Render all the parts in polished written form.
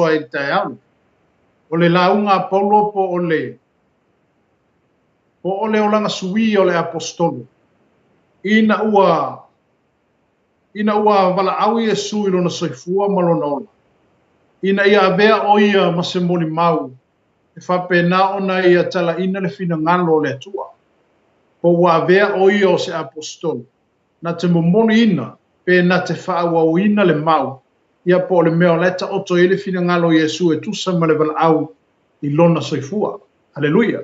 ai taeau. O le launga Paulo po ole Olaga Suia o le apostolo. Ina ua valaau Iesu I lona soifua ma lona ola. Ina ia avea o ia ma se molimau. E whapena ona ia talaina le finagalo o le atua. Po ua avea o ia o se apostolo. Na te momoni ina, pe na te whaauauina le mau. Ia po le mea leta oto I le finagalo Iesu e tusa ma le valaau I lona soifua. Haleluia.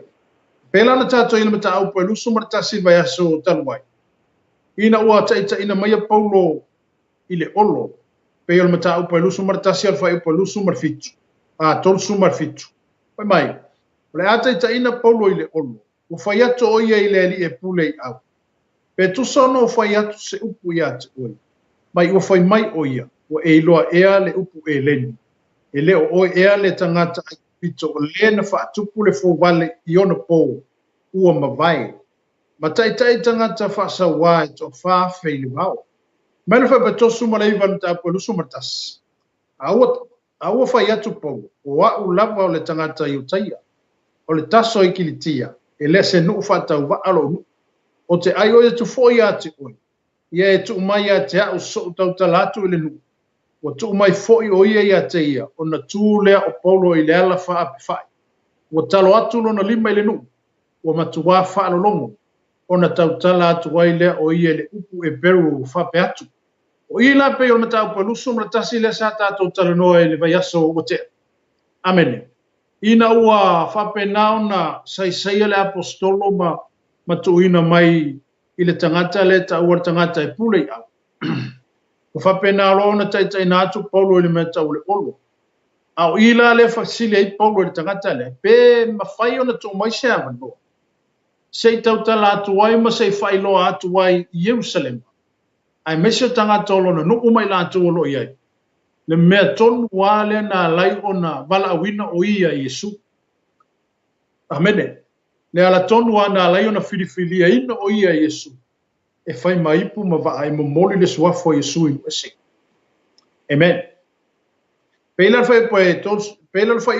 Pela na tato I le mata au po e lusu martasi vai aso taluai. Ina ua taita ina maia Paulo I le olo. Pe o le mata au po e lusu martasi al fai po e lusu marfitu. Tolsu marfitu. Pai mai. O le ataita ina Paulo I le olo. O fai ato o ia I le ali e pule I au. Pe tusa ono o fai atu se upu ia te oi. Mai o fai mai o ia. O e iloa ea le upu e leni. E le o ea le tangata ai pito o le na whaatupu le fōwale I ona pō ua mawai. Ma taitai tangata whaasa wā e tō whāwhei le wau. Mai le whapatosu ma leiva na tāpua lusu matasi. Aua whai atu pō. O au lava o le tangata I o taia. O le taso I kilitia. E le se nuu whatau wa alo nuu. O te ai oia tu fōi a te oi. Ia e tu mai a te au so tau talatu I le nuu. O tu mai fōi o ia I a te ia. O na tū lea o Paulo I le ala wha api whai. O talo atu lo na lima I le nuu. O matuwa wha alo longo. O na tau tala atu wai lea o ia le upu e beru whape atu. O I la pe o matau pa lusu mratasi le sa tātou talanoa I le vai aso o te. Amen. Ina ua whape nao na saia le apostolo ma tuina mai I le tangata le ta ua tangata e pule I au. O whape nao lo na taitai na atu Paulo I le mea tau le olo. Au ila le fasile I Paulo I le tangata le. Pe mawhai o na tō mai se amano. Sei tau tala atu wai ma sei whai loa atu wai I Jerusalem. Ai mesio tangata olo na nuku mai la atu olo iai. Le mea tonu wale na lai o na vala awina o ia Iesu. Amene. Le ala tonu wa na lai o na filifilia ina o ia Iesu. E whai maipu ma wa ai momoli le suafo Iesu I nuese. Amen. Peila whai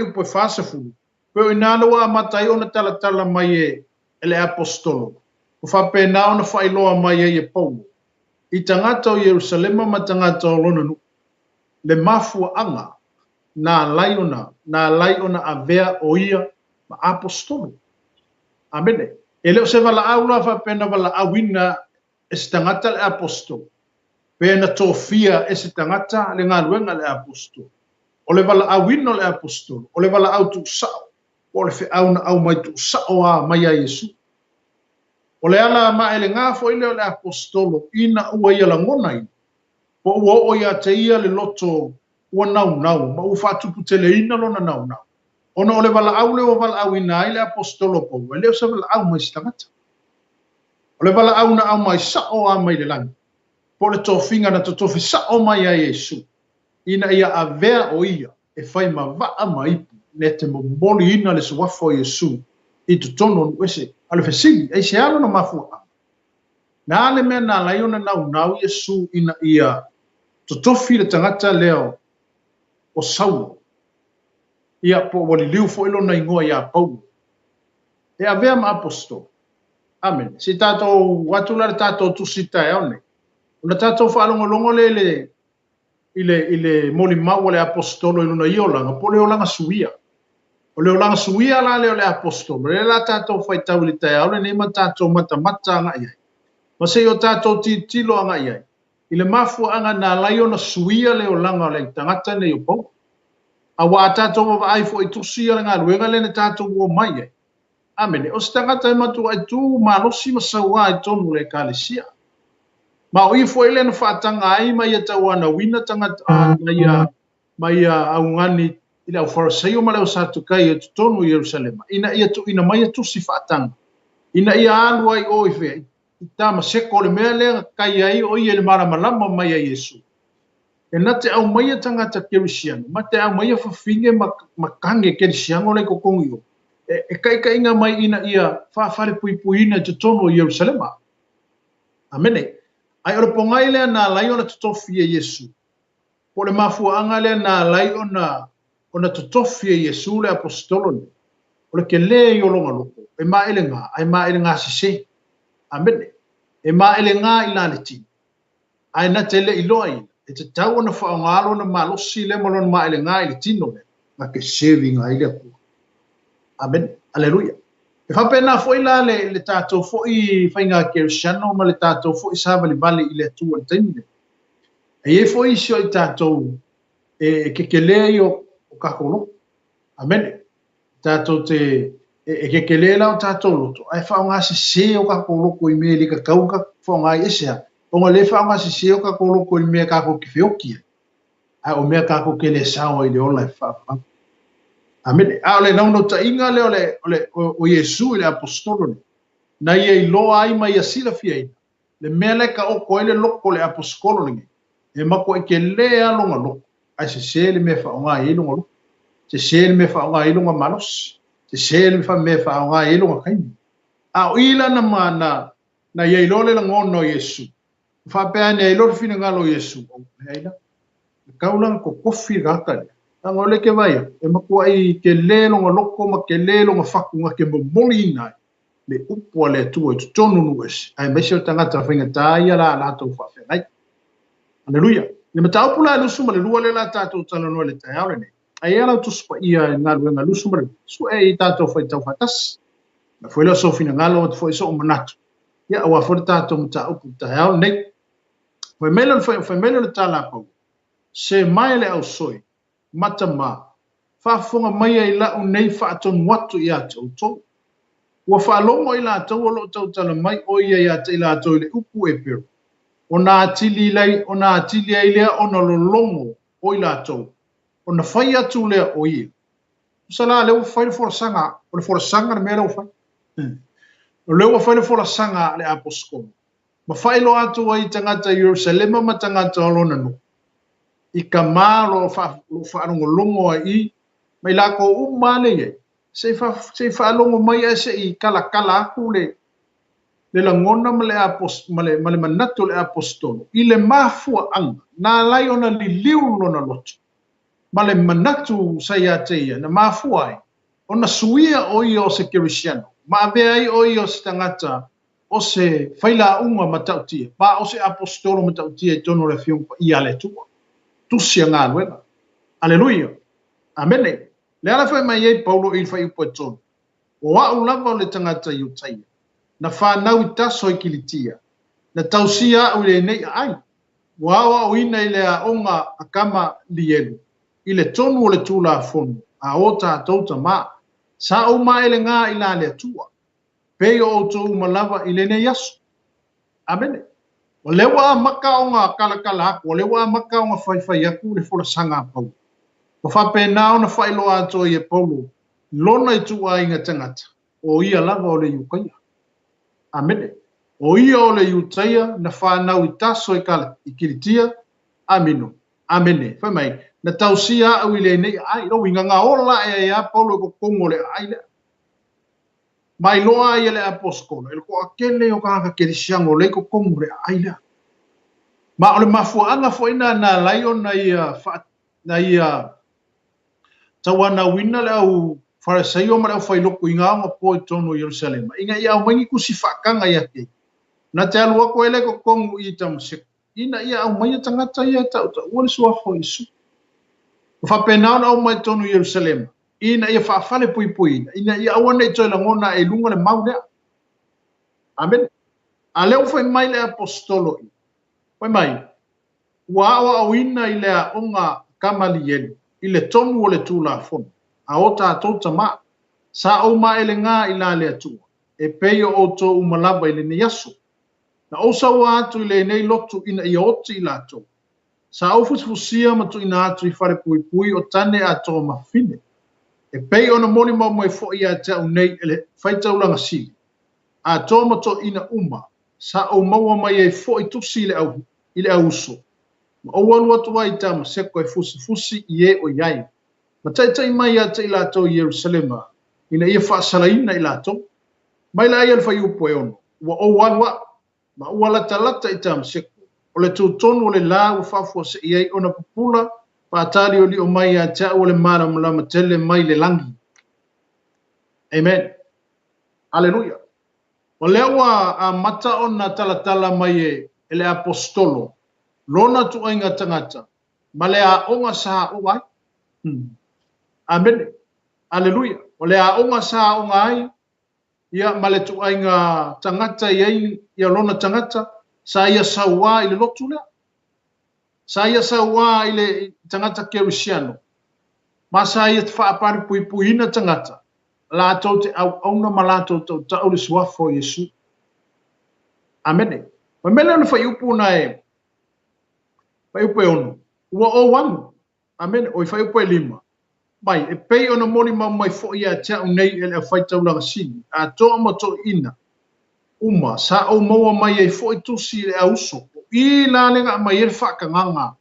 upo e whasa fulu. Peo inana wa amatai o na talatala mai le apostolo. O whape na o na whai loa mai e Paulo. I tangata o Jerusalema ma tangata o lona nu. Le mafua anga na laiona avea o ia ma apostolo. Amene. E leo se vala aula fa pena vala awina e se tangata le apostolo. Pena tofia e se tangata le ngaluenga le apostolo. O le vala awina le apostolo. O le vala au tu sao. O le fe au na au mai tu sao a mai a Yesu. O le ala ma ele ngafo ile o le apostolo ina ua ia langona ina. Po ua o ia te ia le loto ua nau, ma ua whatupu te le ina lona nau. Ona o le vala au le o vala au ina ile apostolo po ua leo sa vala au mai stangata. O le vala au na au mai sao a mai le langi. Po le tofinga na tofi sao mai a Yesu. Ina ia avea o ia e whai ma waa maipu ne te momoli ina le suwafo Yesu I tu tono nuese. Ale fesili, e se alo na mafua. Na ale mea na laiona nau Yesu ina ia totofi le tangata leo o Saulo. Ia po wali liu fo ilo na ingoa ia Paulo. E avea ma apostolo. Amen. Si tato watula tato tu sita e one. Una tato whaalongolongo ile moli mau le apostolo iluna iolanga. Po le olanga Suia. O le olanga Suia la le apostolo. Le la tato fai tau li tae aule neima tato mata anga iai. Ma se o tato tilo anga iai. Ile mafu anga na laiona Suia le olanga le tangata ne yopo. A wa tato wa ai fo itusia nga luenga le tato wo mai iai. Amen. O stangata e matu ai tu malosi masawa ai tonu le kalesia. Ma o ifo ele na whaatanga ai mai e tawana wina tangata mai au ngani ila o Fariseo ma leo satukai e tutonu Jerusalema. Ina mai atu si whaatanga. Ina ia alu ai o ife. Ita ma seko le mea lea kai ai o ia le maramalama mai a Yesu. E na te au mai a tangata kerisiano. Ma te au mai a whawhinge makange kerisiano le kokongi o. E kai inga mai ina ia whawhare puipuina tutonu Jerusalema. Amene. Ai ora pongai lea na laiona tutofi e Yesu. Po le mafua anga lea na laiona ona totofi e Iesu le apostolo ni. O le ke le i o longa loko. E ma ele ngā sise. Amene. E ma ele ngā ila le tini. Ai na te le iloa ina. E te tau ona whaongalo na malosi le malona ma ele ngā ili tino le. Nga ke sevi ngā ili akua. Amen. Aleluia. E whapena fo ila le tātou fo i whainga Kerisiano ma le tātou fo i sāwali vali i le atua le taimine. E fo i sio i tātou e kekelei o kakolo. Amen. Tātou te e kekelei la o tātou loto. Ai whaonga se o kakolo ko i mea li ka kauka whaonga i esea. Onga le whaonga se o kakolo ko i mea kako ki whiokia. Ai o mea kako ke le sawa i le ola e whaonga. Amen. A ole nauno ta inga le o Iesu le apostolo ni. Na ia i loa ai mai a sila fia ina. Le mea le ka o koe le loko le apostolo ni. E mako e ke lea longa loko. Ai se le me whaonga i longa loko. Se le me whaonga i longa manos. Se le me whaonga i longa kaini. A o ila na mana na ia i lole la ngono Iesu. Whapea ni a i lole fina ngalo Iesu. Heina. Kaulang ko kofi gata ni. Ang ole ke vai e makua i ke lelo nga loko ma ke lelo nga faku nga ke momoli nai le upo le tu e tonu nues ai mesio tangata whinga taia la tau whawhenai. Aleluia. Le matau pula lusu ma le lua le la tātou tala noa le tai aure ne. Ai ala tuspa ia ngā luenga lusu ma le su e i tātou whai tau whatas. Na whaila so fina ngalo at whai so o manatu. Ia awa whai tātou matau pu tai aure ne. Whai melo le tala pau. Se mai le au soi. Matama, whafonga mai ai la unei whaatonu watu i ate o tau. Ua whaalongo i la tau alo tau tala mai o ia i ate i la tau i le upu e peru. O nā atili lai, o nā atili ai lea o na lolongo o i la tau. O na whai atu lea o ia. Usala leo whai le forasanga, o le forasanga na mea leo whai. O leo whai le forasanga le aposkolo. Ma whai lo atu ai tangata Yerusalema ma tangata alona no. I ka malo whaarongolongo ai, mai la ko umane ye. Se whaalongo mai ese i kala aku le langona male manatu le apostolo. I le mafua anga, na lai ona li liu lona lotu. Male manatu sai ateia, na mafua ai. Ona suia oi o se Kerisiano. Ma ave ai oi o se tangata, o se whaila unga matautia. Ma o se apostolo matautia i tono le fiumpa i ale tua. Tusia ngā luenga. Aleluia. Amene. Le ala whai mai ei Paulo i whai upo e tonu. O au lava o le tangata i utaia. Na whanau i taso i kilitia. Na tausia au le nei ai. Wawa o ina i le a onga a kama lielu. I le tonu o le tūla a fonu. A ota a tauta maa. Sa o maa ele ngā i la le atua. Pei o tō umalava i le nei yasu. Amene. O lewa maka o ngā kalakala aku, o lewa maka o ngā whaiwhai aku le whola sanga pau. O whapena o na whailoa ato i e Paulo, lona i tua i ngā tangata, o ia lava o le iukaia. Amene. O ia o le iutaia, na whanau i taso i kiritia, amino. Amene. Whai mai, na tausia au i le nei ai, no inga ngā ola e a Paulo ko kongo le ai le. Mai loa i le aposkolo, e ko akele o kaka Kerisiano le ko kongo le ai le. Ma ole mafuanga fo ina na laio na ia tawana wina le au farisaio ma le fai loko inga ma po tono Jerusalem. Inga ia au mangi kusi whakanga ia ke. Na te alua ko ele ko kongo i tamasek. Ina ia au mai tangata ia tauta. Ua le sua fo isu. Whapenao na au mai tono Jerusalem. Ina ia whaafale pui. Ina ia awana i toi langona e lunga le mau lea. Amen. A leo fai mai le apostolo i. Fai mai. Ua awa au ina i lea onga kamali yelu. I le tonu o le tūla fonu. A ota a tauta maa. Sa au maa ele ngā i la le atua. E peio o tō umalaba i le ne yaso. Na osa ua atu i le nei lotu ina i oti i la tō. Sa au fusifusia matu ina atu i whare pui o tane a tō mawhine. E pei ona moni mau mai fo ia te au nei ele whaitaulanga sili. A tō mato ina uma. Sa au maua mai e fo i tusi i le au uso. Ma au alu atu ai tama seko e fusi i e o iai. Ma taitai mai a te i lato i Jerusalema. Ina ia whaasalaina i lato. Mai la ia whai upo e ono. Ua o wanwa. Ma ua lata i tama seko. O le tūtonu o le la u whafua se i ei ona pupula. Whaatari o li o mai a tea o le malamalama tele mai le langi. Amen. Hallelujah. O lea ua a mata o na talatala mai e le apostolo. Lona tu ainga tangata. Ma le a onga sa o ai. Amen. Hallelujah. O le a onga sa o ai. Ia ma le tu ainga tangata ia lona tangata. Sa ia sawa i le lotu lea. Sa ia sawa i le tangata 𝚗𝗚𝚙𝚢𝚛. Ma sa ia te whaapari pui puina tangata. La tau te au na malato tau tau le suafo Yesu. Amen. Ma mele le whai upu na e. Whai upu e onu. Ua o wanu. Amen. O i whai upu e 5. Mai, e pei ona moni mai fo ia tea unei ele a whai tau langa sini. A toa ma to ina. Uma, sa o maua mai e fo i tusi le auso. I la lenga mai e whaka nganga.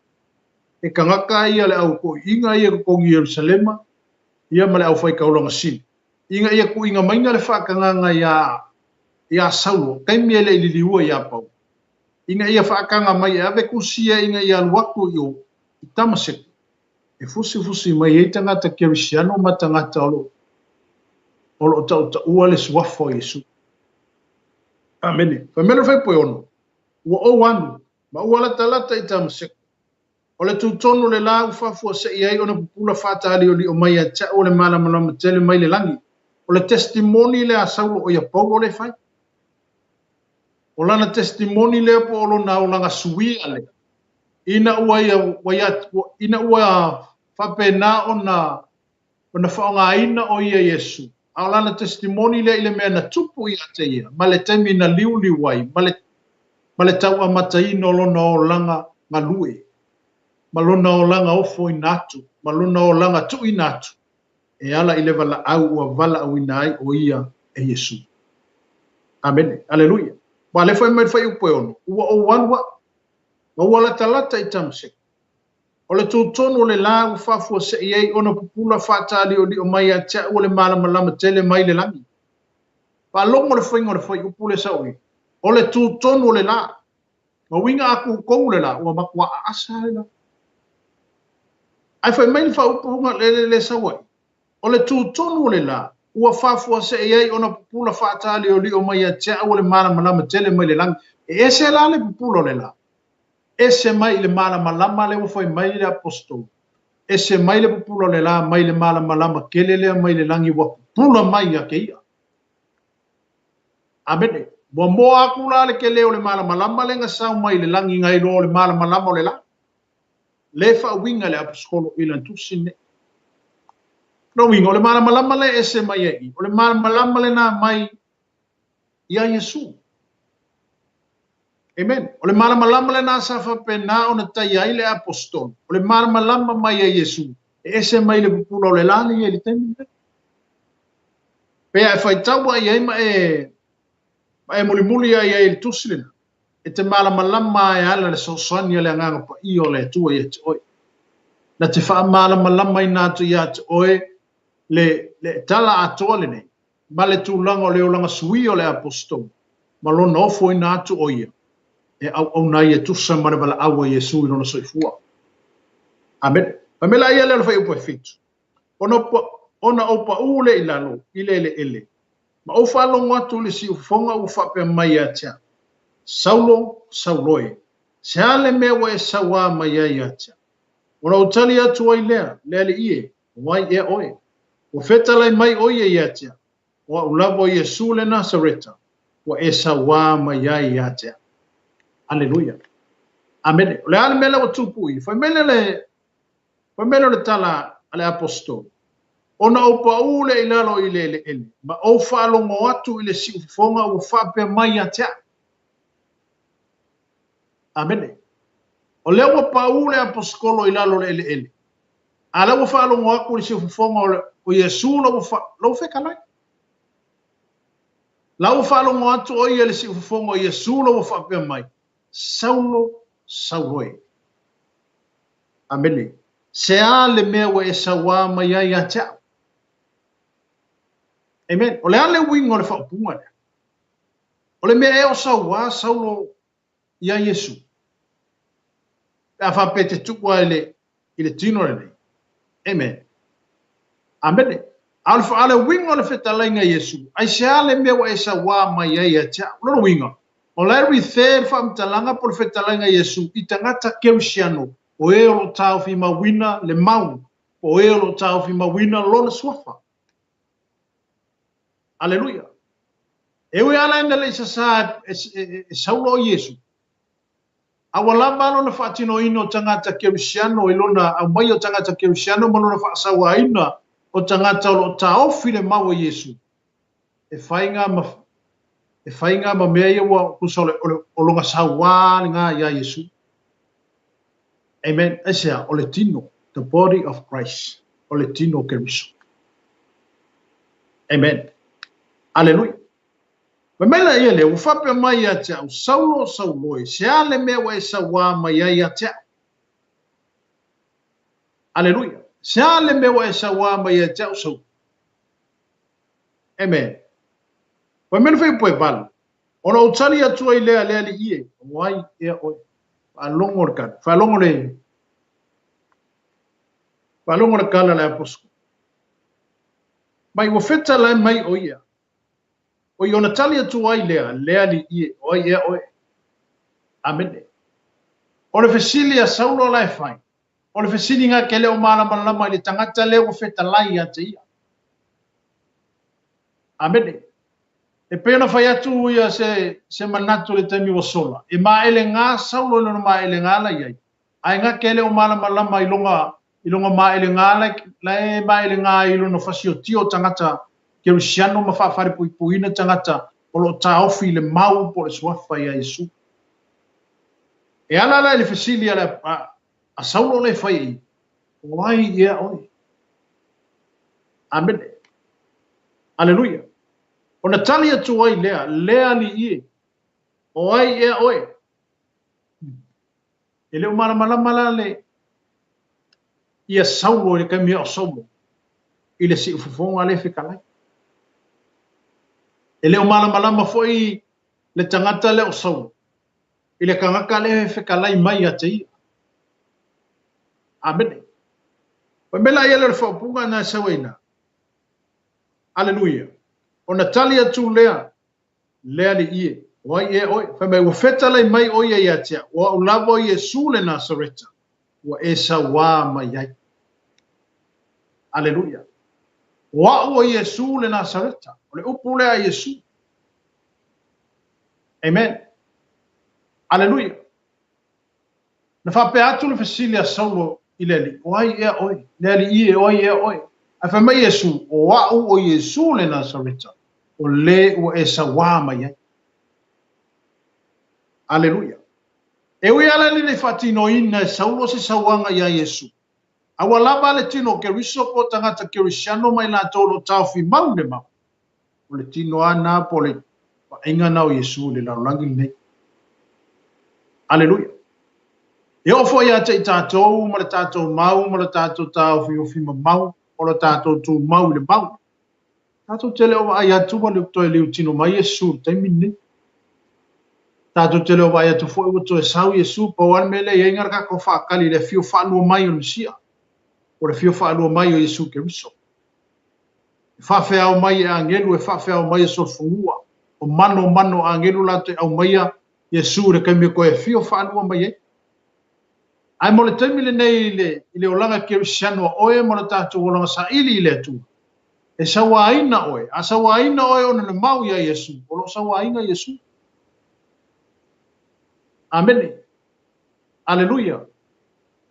E kangaka ia le au ko inga ia ko kongi Yerusalema. Ia ma le au whai kaulanga sini. Inga ia ku inga mainga le whaka nganga ia saulo. Kaimi ele ili liua ia pau. Inga ia whaakanga mai e ave kusia inga ia luaku i tamasek. E fusi mai e tangata 𝚗𝗚𝚙𝚢𝚛 ma tangata olo tau ua le suafo Yesu. Amen. Famelo fai poe ono. Ua o wanu. Ma ua lata i tamasek. O le tutonu le la ufafua se iai ona pupula whaatari o li o mai a tea o le malamalama tele mai le langi. O le testimoni le a saulo o ia paulo le fai. O lana testimoni le po o lona o langa Suia le. Ina ua whapena ona whaonga ina o ia Yesu. A lana testimoni le ile mea na tupu ia te ia. Ma le temi na liwai. Ma le tau amataina o lona o langa ngalue. Ma lona o langa ofo i natu. Ma lona o langa tu i natu. E ala ile vala au ua vala au inai o ia e Yesu. Amen. Hallelujah. Wa le fai mai fai upo ono. Ua o wanwa. Ma ua lata i tamasek. O le tutonu o le la ufafua se iei ona pupula whaatali o li o mai a tea o le malamalama tele mai le langi. Pa longo le fai upu le saui. O le tutonu o le la. Ma winga aku kou le la. Ua makua asa le la. Ai fai mai fa upu le sawai. O le tutonu o le la. Ua fafua se iei ona pupula whaatali o li o mai a tea o le malamalama tele mai le langi. E ese la le pupula o le la. Ese mai le malamalama le wafai mai le apostol. Ese mai le pupula le la mai le malamalama kelele mai le langi wa pupula mai a keia. Amen. Wa mo aku la le keleo le malamalama le ngasau mai le langi ngai lo le malamalama o le la. Le fa winga le apostolo ilan tusine. No winga o le malamalama le ese mai e. O le malamalama le na mai ia Yesu. Amen. O le malamalama le na safa pena o na tai ai le apostol. O le malamalama mai a Yesu. E ese mai le pupula o le lani e le temi. Pea e fai tau ai ai ma e muli ai ai le tusilina. E te malamalama e ala le sosani le anganga pa i o le tua i te oi. Na te wha malamalama i nātu i te oi le tala atoa le nei. Ma le tūlanga o le olanga sui o le apostol. Ma lona ofo i nātu oia. E au nai e tusa mare wala awa Yesu i lona soifua. Amen. Pamela ia le fai upo e fitu. Ona opa ule i lalo, ele. Ma o whalongo atu le si ufonga u whape mai a tea. Sauloe. Se ale mewa e sawa mai a tea. Ona utali atu ai lea le ie, wai e oe. O fetalai mai oe i a tea. Wa ulabo Yesu le Nasareta. Wa e sawa mai a tea. Alleluia. Amen. Le ale mele o tupui. Fai mele le tala ale apostol. Ona o paule i lalo i le ele. Ma o whalongo atu i le si ufonga o whape mai a tea. Amen. O leo paule apostolo i lalo le ele. A leo whalongo atu i le si ufonga o Yesu lo whekalai. Lau whalongo atu o i le si ufonga o Yesu lo whape mai. Sauloe. Amen. Se a le mea wa e sawa mai ai a tea. Amen. O le ale wingo le whaupunga le. O le mea e o sawa saulo ia Yesu. A whapete tukua ele i le tino le nei. Amen. Amen. Alfa ale winga le fetalainga Yesu. Ai se ale mewa e sa wā mai ai a tia. Loro winga. O lai ri the fa mtalanga por fetalainga Yesu. I tangata keusiano. O e lo tau fi mawina le mau. O e lo tau fi mawina lo le swafa. Aleluia. Ewe ala enda le isa sa e saulo Yesu. Awala malo na fatino ino tangata keusiano. Ilona amayo tangata keusiano. Malona fa sawa ina. O tangata lo taofi le mau Yesu. E whainga ma mea wa kusole o longa sawa nga ya Yesu. Amen. Esea o le tino, the body of Christ. O le tino keriso. Amen. Hallelujah. Mamela ia le ufape mai ya tia saulo e se ale mea wa e sawa mai ya tia. Hallelujah. Se ale me wa e sawa mai e tau sau. Amen. Wa mena fai poe bala. Ona utali atua i lea li ie. Wai ea oi. Whalongo le kala. Whalongo le kala le aposku. Mai wa feta lai mai oia. O i ona tali atua i lea li ie. Wai ea oi. Amen. Ona fesilia saulo lai fai. O le fesini nga kele o malama le tangata le o feta lai a te ia. Amene. E pena fai atu ia se manatu le temi o sola. E maele ngā saulo le no maele ngā la iai. Ai nga kele o malama ilonga maele ngā la e maele ngā ilo no fasio tio tangata ke usiano mawhawhare puipuina tangata o lo taofi le mau po le swafa ia Yesu. E ala la le fesilia le a saulo le fai wai ia oi. Amen. Hallelujah. O na tali atu ai lea li ie. O ai ia oi. E leo malama le ia saulo le kamia o saulo. I le si ufufonga le whikalai. E leo malama foi le tangata le o saulo. I le kangaka le whikalai mai a te ia. Amen. Pamela ia le whaupunga na sawaina. Hallelujah. O na tali atu lea li ie. Wai e oi. Whamai ua whetalai mai oia ia tia. Wa ulavo Yesu le Nasareta. Wa e sa wā mai ai. Hallelujah. Wa ua Yesu le Nasareta. O le upu lea Yesu. Amen. Hallelujah. Na whape atu le fesilia saulo ileli. Wai e oi. Lea li ie oi e oi. A whamai Yesu. O wau o Yesu le Nasareta. O le ua e sa wā mai ai. Hallelujah. E ui ala ni le whatino ina saulo se sawanga ia Yesu. Awa lava le tino ke riso po tangata ke risiano mai la tolo taufi mau le mau. O le tino ana po le inga nao Yesu le laulangi nei. Hallelujah. E ofo ia te i tātou, ma le tātou mau, ma le tātou taufi o fima mau, o le tātou tu mau le mau. Tātou tele o ai atu ma le toi liu tino mai Yesu, taimi nei. Tātou te leo vai atu fo i wato e sau Yesu pa wan mele e ingar ka ko whaakali le fio whaanua mai o Lucia. O le fio whaanua mai o Yesu ke riso. E whawhea au mai e angelu e whawhea au mai e solfungua. O mano angelu lato e au mai a Yesu re kaimia ko e fio whaanua mai e. Ai mo le taimi le nei i le olanga ke risiano oe mo le tātou olanga sa ili i le atu. E sawa aina oe. A sawa aina oe o le mau ia Yesu. O lo sawa aina Yesu. Amen. Hallelujah.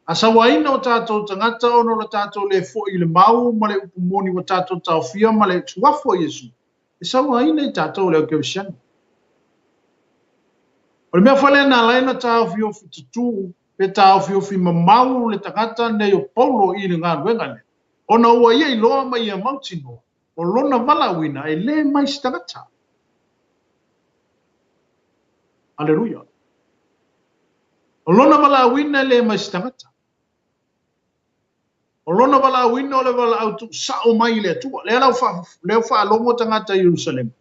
Asawaina o tātou tangata ono la tātou le fo i le mau ma le upumoni wa tātou taufia ma le tuafo Yesu. E sawaina i tātou leo keusiana. O le mea whale na laina taufio fitutu pe taufio fi mamau le tangata ne o paulo i le ngā ruengane. Ona ua ia i loa mai a mautino o lona malawina e le mai stangata. Hallelujah. O lona malawina le mai stangata. O lona malawina o le wala autu sao mai le atua. Leo wha alongo tangata Jerusalem.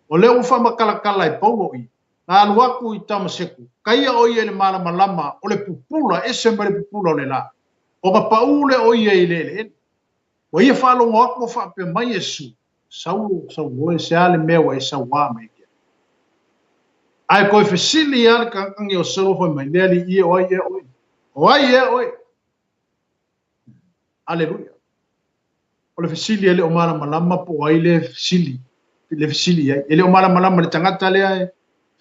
O leo wha makalakala i paulo i. Ngā aluaku i tamaseku. Kaia o ia le malama o le pupula, ese mai le pupula o le la. O ka paule o ia i lele. Wa ia whalongo ako whape mai Yesu. Sau oe se ale mewa e sau wā mai kia. Ai koe whesili ale kankangi o selo hoi mai. Leali ia oi ia oi. Oi ia oi. Aleluia. O le whesili ele o mara malama po ai le whesili. Le whesili ai. Ele o mara malama le tangata le ai.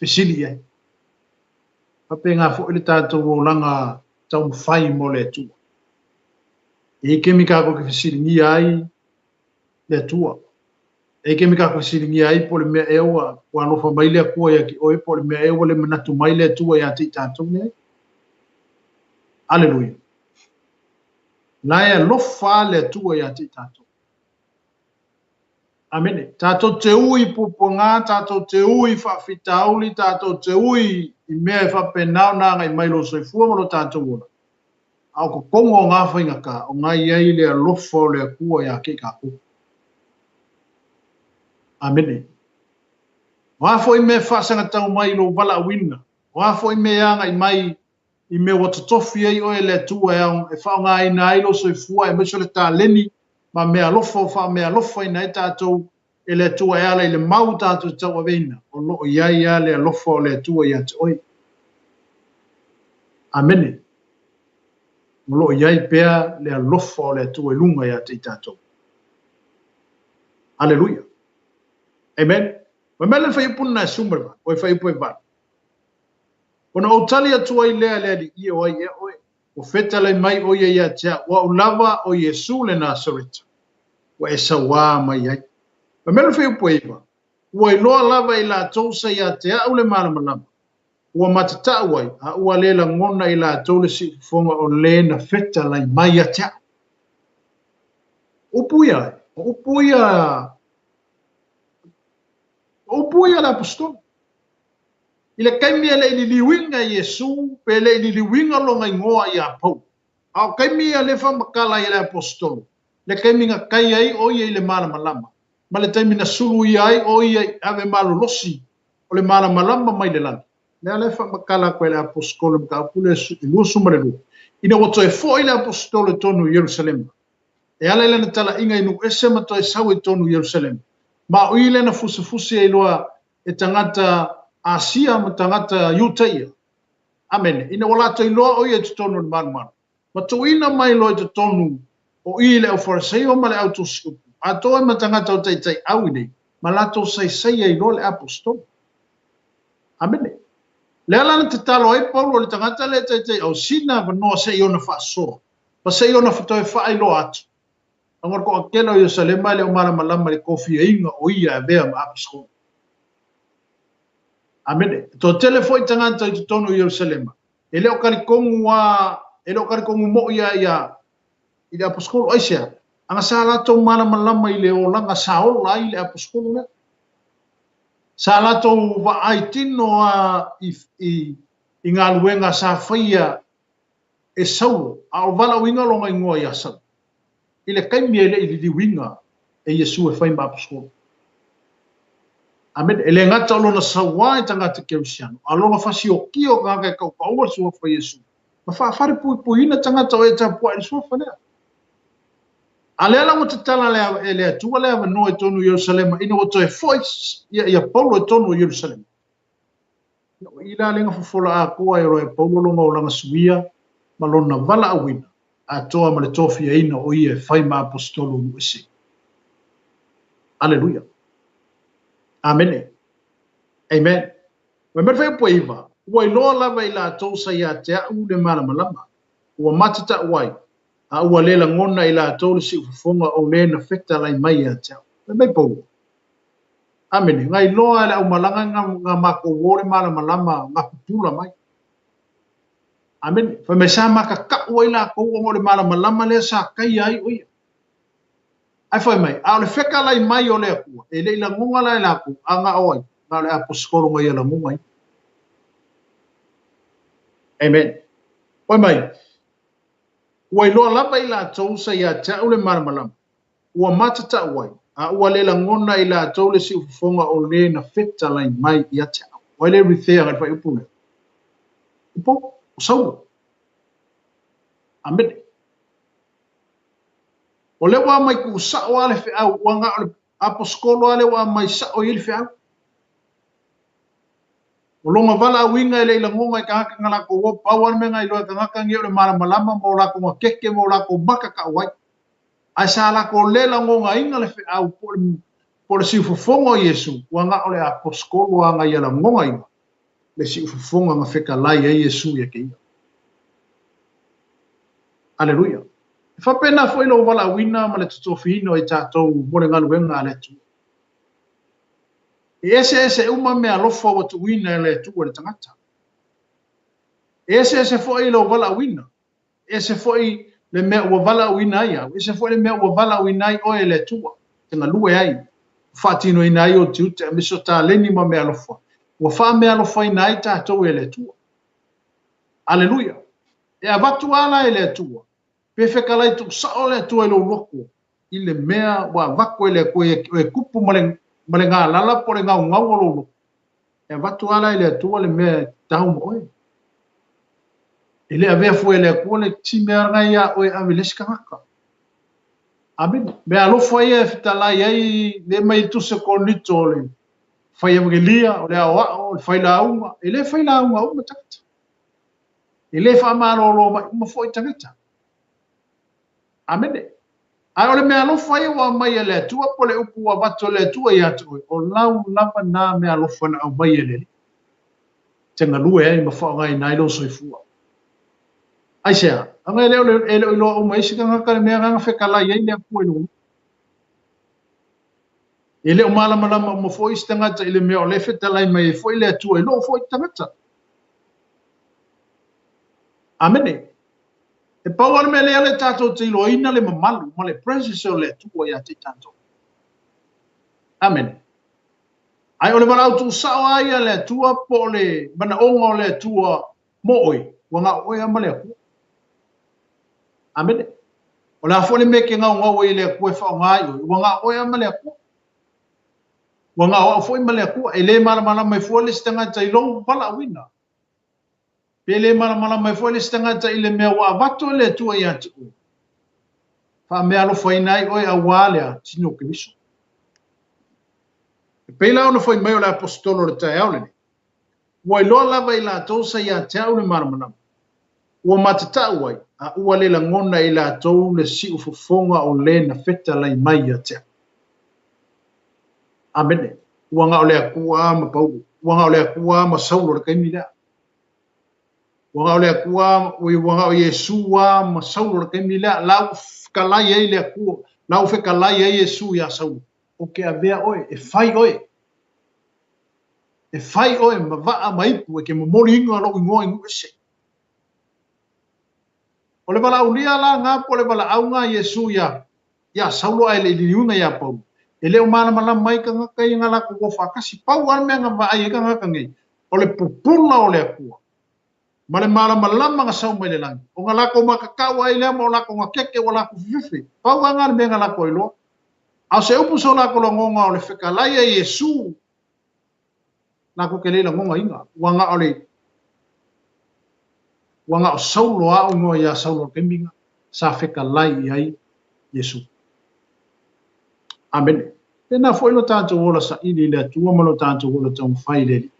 Whesili ai. Pape ngā fo ele tātou o langa tau whai mo le tua. E ke mika ko ke whesili ngi ai le tua. E ke mika ko whesili ngi ai po le mea ewa. Kua nofa mai le kua ia ki oe po le mea ewa le manatu mai le tua ia ti tātou nei. Aleluia. Laia lofa le tua ia ti tātou. Amene. Tātou te ui pupunga, tātou te ui whawhitauli, tātou te ui I mea e whapenau nā ngai mailo soifua maro tātou ora. Au ko kongo ngā whainga ka, o ngai iei lea lofa o lea kua ia ke ka ku. Amene. Wafo I mea whasanga tau mai lo wala wina. Wafo I mea anga I mai I mea watatofi ei oe lea tua e whao ngā ina ailo soifua e meso le tā leni, ma mea lofa o wha mea lofa ina e tātou e lea tua e ala I le mau tātou tau aveina. O loo iai ia lea lofa o lea tua ia te oi. Amene. O loo iai pea lea lofa o lea tua I lunga ia te tātou. Aleluia. Amen. Ma mele whai upuna e sumberwa, o e whai upu e vana. Ona o tali atua I lea lea di ia oi ia oi. O fetale mai o ia tea, wa ulava o Yesu le Nasareta. Wa e sawa mai ai. Ma mele whai upu e vana. Ua I loa lava I la tousa ia tea au le malamalama. Ua matata wai, a ua lela ngona I la tole si fonga o le na fetale mai a tea. Upuia, upuia la apostol. Ile kaimia le liwinga Yesu, pe le liwinga longa ngoa ia pau. Au kaimia le whamakala I le apostol. Le kaiminga kai ai o ia I le malamalama. Ma le taimina sulu ia ai o ia ave malolosi o le malamalama mai le lana. Le le whamakala koe le apostol mka apule I lua sumare lua. Ina wato e fo I le apostol tonu Jerusalem. E ala ile na tala inga inu ese mato e sau I tonu Jerusalem. Ma o ile na fusi e loa e tangata Asia ma tangata Yutaia. Amen. Ina wala to I loa o ia te tonu ni manu. Ma to ina mai loa te tonu o ile o fariseo ma le autoskupu. A to e ma tangata o teitai au nei. Ma lato sai e loa le apostol. Amen. Le ala na te talo e Paulo le tangata le teitai au sina vanoa se iona whaasora. Pa se iona whatoe wha I loa atu. Angor ko akela o Yerusalema le o malama le kofi e inga o ia e bea ma apostol. Amen. To telefoi tangata I te tonu Yerusalema. Ele o karikongu mo ia I le apostol oisia. Anga sa lato malama I le o langa saola I le apostol ne. Sa lato wa aitino I ngā luenga sa whaia e saulo. A o vala winga longa ingoa ia sau. Ile kaimia ele I liwinga e Yesu e whai ma apostol. Amen. Ele ngata o lona sawa I tangata Kerusiano. A lona whasi o kio ngaka e kau paua sua wha Yesu. Ma whare puina tangata o e tapua I sua whanea. A lea lango te tala lea tua lea wanoa e tonu Yerusalema. Ina wato e foi ia Paulo e tonu Yerusalema. Ila lenga fufola a koa e roe Paulo longa o langa Suia. Ma lona vala awina. A toa ma le tofi e ina o ia e whai ma apostolo nuese. Aleluia. Amen. Amen. Wa merwhai po iwa. Ua I loa lava I la tousa ia te au le malamalama. Ua matata uai. A ua lela ngona I la tole si ufufonga o le na fekta lai mai ia te au. Mai po. Amen. Ngai loa le au malanga ngā mako wore malamalama ngā pupula mai. Amen. Fa me sa maka ka ua I la kou o le malamalama le sa kai ai oia. Ai foi mai, a le feka lai mai o le akua, e le ila ngunga lai la aku, a ngā oai, ngā le aposkoro ngai ala ngunga i. Amen. Foi mai, ua iloa lapa I la tausa I a tau le maramalama, ua matata uai, a ua le la ngona I la tau le si ufufonga o le na feta lai mai I a tau. Wai le rithea ngai fai upu le. Upo, o sauro. Amen. O le wa mai ku sa o ale fe au wa nga o aposkolo ale wa mai sa o il fe au. O longa vala winga ele ila ngonga ka haka ngala ko wo pawan me ngai lo ka ngaka ngi o mala malama mo la ko keke mo la ko maka ka wai. Ai sa la ko le la ngonga inga le fe au por si fofongo Yesu wa nga ole aposkolo wa nga yala ngonga inga. Le si fofonga nga fe ka lai e Yesu ya ke. Aleluia. Fa pena foi lo vala wina ma le tofino e tatou mo le ngalu wenga le tu. Ese uma me alofa wa tu wina le tu le tangata. Ese foi lo vala wina. Ese foi le me wa vala wina ia. Ese foi le me wa vala wina o le tu. Tenga lue ai. Fatino ina io tu te miso ta leni ma me alofa. Wa fa me alofa ina i tatou le tu. Aleluia. E avatu ala le tu. Pe fe kalai tu sa ole tu e lo loko i le mea wa vako ele ko e kupu male ngā lala po le ngau ngau lo loko. E watu ala ele tu le mea tau mo oe. Ele avea fu ele ko le ti mea ngai a oe ave leska ngaka. Amen. Mea lofo ia e fitalai ai le mai tu se konito le fai evangelia o le awa o le fai launga. Ele fai launga o matata. Ele fa amaro lo ma foi tangata. Amen. Ai ole mea lofa ia wa mai ele tua po le upu wa bato le tua ia tu. O lau lava nā mea lofa na au mai ele. Tenga lue ai ma wha ngai nai lo soifua. Ai sea, anga ele ele ilo o mai sika ngaka le mea nganga whekala iei lea kua ilo. Ele o malama lama mo foi stangata ile mea o le whetalai mai foi le tua ilo foi tangata. Amene. E pauar me le tatou te ilo ina le mamalu, ma le presence o le tua ia te tatou. Amen. Ai ole marau tu sao ai le tua po le mana onga le tua mooi, wanga oi ama le aku. Amen. O la fole me ke ngau i le aku e whao ngai, wanga oi ama le aku. Wanga o foi ma le aku, e le mala mai fole stanga tai long pala wina. Pele mala mai fole stanga tai le mea wa vato le tua ia tu. Fa me alo foi nai oi a wale tino ke miso. Pela ona foi mai o le apostolo le tai aule. Wa lo lava i la tou sa ia te aule maramana. Ua matata wai, a ua le langona i la tou le si ufofonga o le na feta lai mai a te. Amene. Ua nga o le akua ma pau. Ua nga o le akua ma saulo le kaimi lea. Ua nga o le akua, ua nga o Yesua ma saulo le kaimi lea. Lau kalai ei le akua. Lau fe kalai ei Yesu ia saulo. O ke avea oe, e fai oe. E fai oe ma vaa maipu e ke momori inga lo ingoa ingu ese. O le wala ulia la ngā po le wala au ngā Yesu ia saulo ai le iliunga ia pau. E leo mana malam mai ka ngaka i ngā lako ko whakasi pau an mea ngā vai e ka ngaka ngai. O le pupula o le akua. Ma le mana malam ngā sau mai le langi. O ngā lako makakau ai lea ma o lako ngā keke o lako whiwhi. Pau an ngā mea ngā lako i loa. Au se upu so lako la ngonga o le whekalai a Yesu. Lako ke leila ngonga inga. Wanga o le wanga o saulo a o ngoa ia saulo keminga sa whekalai ai Yesu. Amen. Tēnā foi lo tātou ola sa ili le atua ma lo tātou ola tau mwhai leli.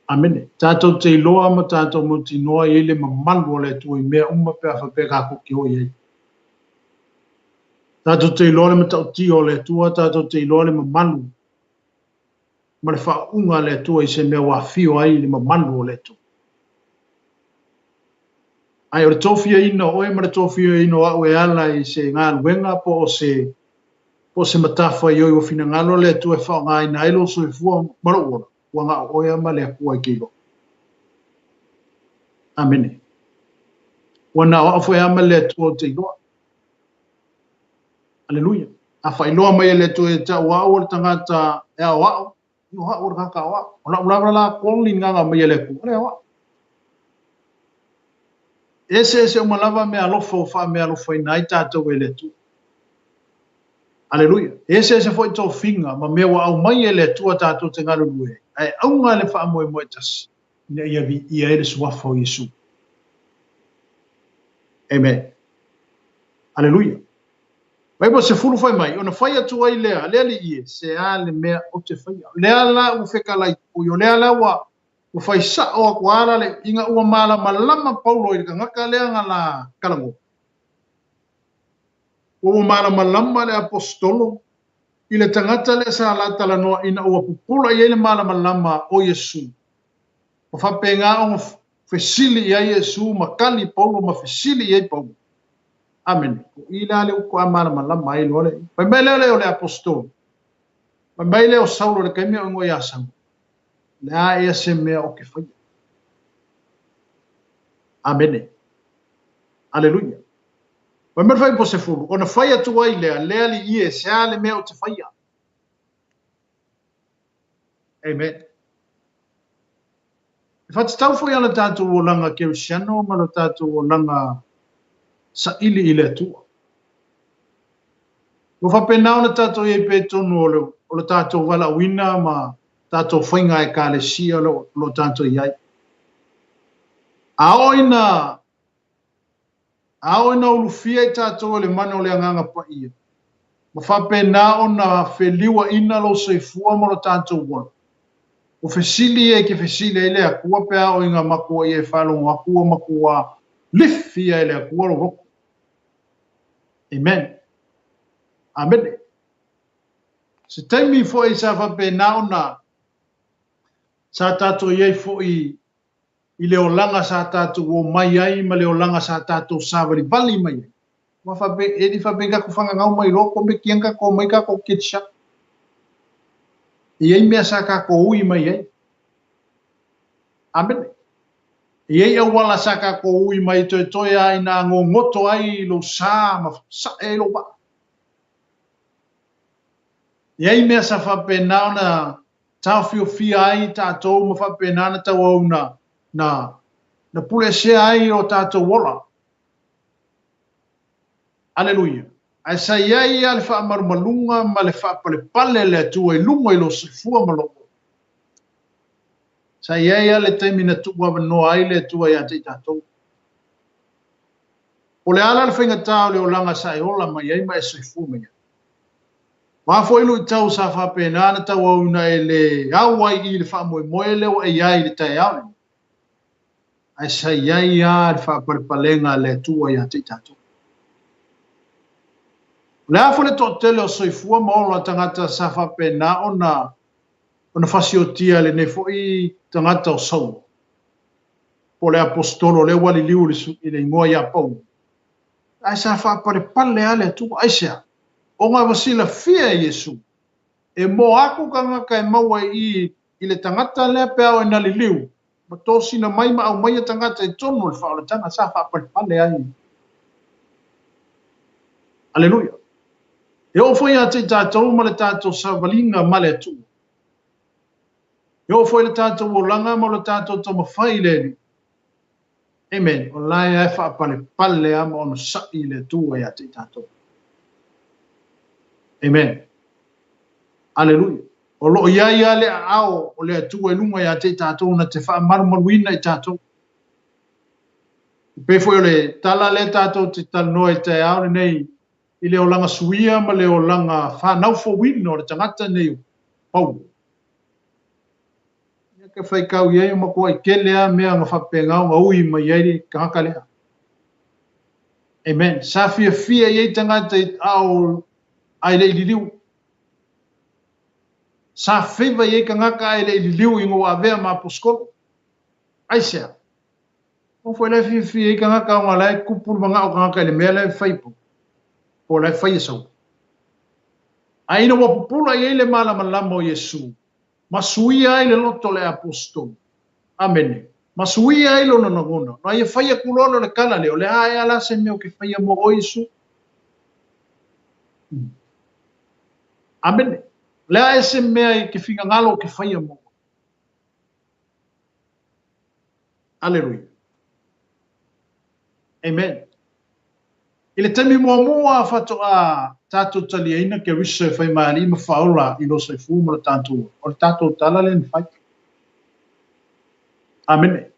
Amen. Tātou te iloa ma tātou moti noa i le mamalu o le atua i mea umma pēa whapeka kuki o iei. Tātou te iloa le matau ti o le atua, tātou te iloa le mamalu. Ma le whaunga le atua i se mea wafio ai le mamalu o le atua. Ai o le tofia ina oe ma le tofia ina o au e ala i se ngā luenga po o se matafa i oi o fina ngalo le tu e whao ngā ina ilo so i fua maro ora. Ua ngā oea ma le akua i keilo. Amene. Ua nā o awhai ama le tu o te iloa. Aleluia. A whai loa mai le tu e ta ua o le tangata e a wao. I o hao o le kaka a wao. O la ulaura la kongli nganga mai le ku. Ole a wao. Ese o malava me alofa o wha me alofa i nai tātou e le tu. Aleluia. Ese foi tō whinga, ma mea wa au mai e le tua tātou te ngaru lue. Ai au ngā le wha moe moe tas. Ina ia vi ia ere suafa o Yesu. Amen. Aleluia. Pai po se fulu fai mai, ona fai atu ai lea li ie, se a le mea o te fai. Lea la u wheka lai uyo, lea la u fai sa o a kuara le inga ua mala malama paulo i ka ngaka lea nga la kalango. Ua mala malama le apostolo, i le tangata le sa la tala noa ina ua pupula i ele mala malama o Yesu. O whapenga o fesili i a Yesu, makali paulo ma fesili i a paulo. Amen. Ila le uko amala malama ai lole. Pai mai le o le apostol. Pai mai le o Saulo le kaimea o ngoi asang. Le a ea se mea o ke whai. Amen. Aleluia. Pai mai whai po se furu. O na whai atu ai lea li ie se a le mea o te whai. Amen. Whati tau fwoi ala tātou o langa Kerisiano, malo tātou o langa sa ili le atua. Ko whapenau na tātou e pe tonu o le tātou wala wina ma tātou whainga e kālesia lo tātou iai. Aoina ulufia i tātou le mana o le anganga pa ia. Ma whapenau na wheliwa ina lo seifua mo lo tātou wala. O fesili e ke fesili e le akua pe ao inga makua i e whalongo akua makua lifi e le akua lo roko. Amen. Amen. Se taimi fo i sa whape naona sa tātou iei fo i leo langa sa tātou o mai ai ma leo langa sa tātou sāwari bali mai. Wa whape e di whape kako whanga ngau mai roko me kianga ko mai kako kitsa. Iei mea sa kako ui mai ai. Amen. Iei awala sa kako ui mai toi ai na ngongoto ai lo sa ma sa e lo ba. Iei mea sa whapenau na tau fia ai tātou ma whapenau na tau au na pule se ai o tātou wola. Aleluia. Ai sa iei ale whaamarumalunga ma le whaapale le atua i lunga i lo sifua maloko. Sa iei ale taimina tuwa wanoa ai le atua i ate i tātou. O le ala le whaingatau le o langa sa e ola ma iei ma e sifua mai. Wa fo ilu tau sa fa pena na tau au na ele awai i le fa moe le o ai le tai au. Ai sa iai a le fa palenga le tua ia te tatu. Le a fo le totele o soifua ma o tangata sa fa pena ona fasiotia le ne fo i tangata o sau. Po le apostolo le wali liu le ingoa ia pau. Ai sa fa pale ale tu ai sa. O ngā wasila fia Yesu, e mo aku kangaka e maua i le tangata lea pēao e nali liu, ma tōsi na mai ma au mai a tangata e tono le whaola tanga sa whaapale ai. Aleluia. E o fwoi a te tātou ma le tātou sa walinga ma le atu. E o fwoi le tātou o langa ma le tātou to mawhai le ni. Amen. O lai e whaapale ama ono sa i le tua e a te tātou. Amen. Aleluia. O lo ia le ao o le atua e lunga ia te tātou na te wha marmaruina i tātou. Pe foi o le tala le tātou te tanoa i te ao nei i le o langa Suia ma le o langa whanau fo wino o le tangata nei pau. Ia ke whaikau iei o makua i kelea mea nga whapengau nga ui ma iei ka haka lea. Amen. Sa fia iei tangata i ao ai le ililiu. Sa whiwa i ka ngaka ai le ililiu i ngō awea ma poskolo. Ai sea. O fwoi le whiwhi i ka ngaka o ngā lai kupuru mga o ka ngaka i le mea lai whaipo. Po lai whai esau. A ina wapupula i le malama lama o Yesu. Masuia ai le loto le apostol. Amen. Masuia ai lo na ngona. No ia whai a kulono le kala leo. Le hae ala se meo ke whai a mo o Yesu. Amen. Lea ese mea i ke whinga ngalo ke whaia mo. Aleluia. Amen. I le temi mua whato a tātou taliaina ke risa e whai maari ma whaora i lo sai fuma la tātou. O le tātou tala le ni whai. Amen.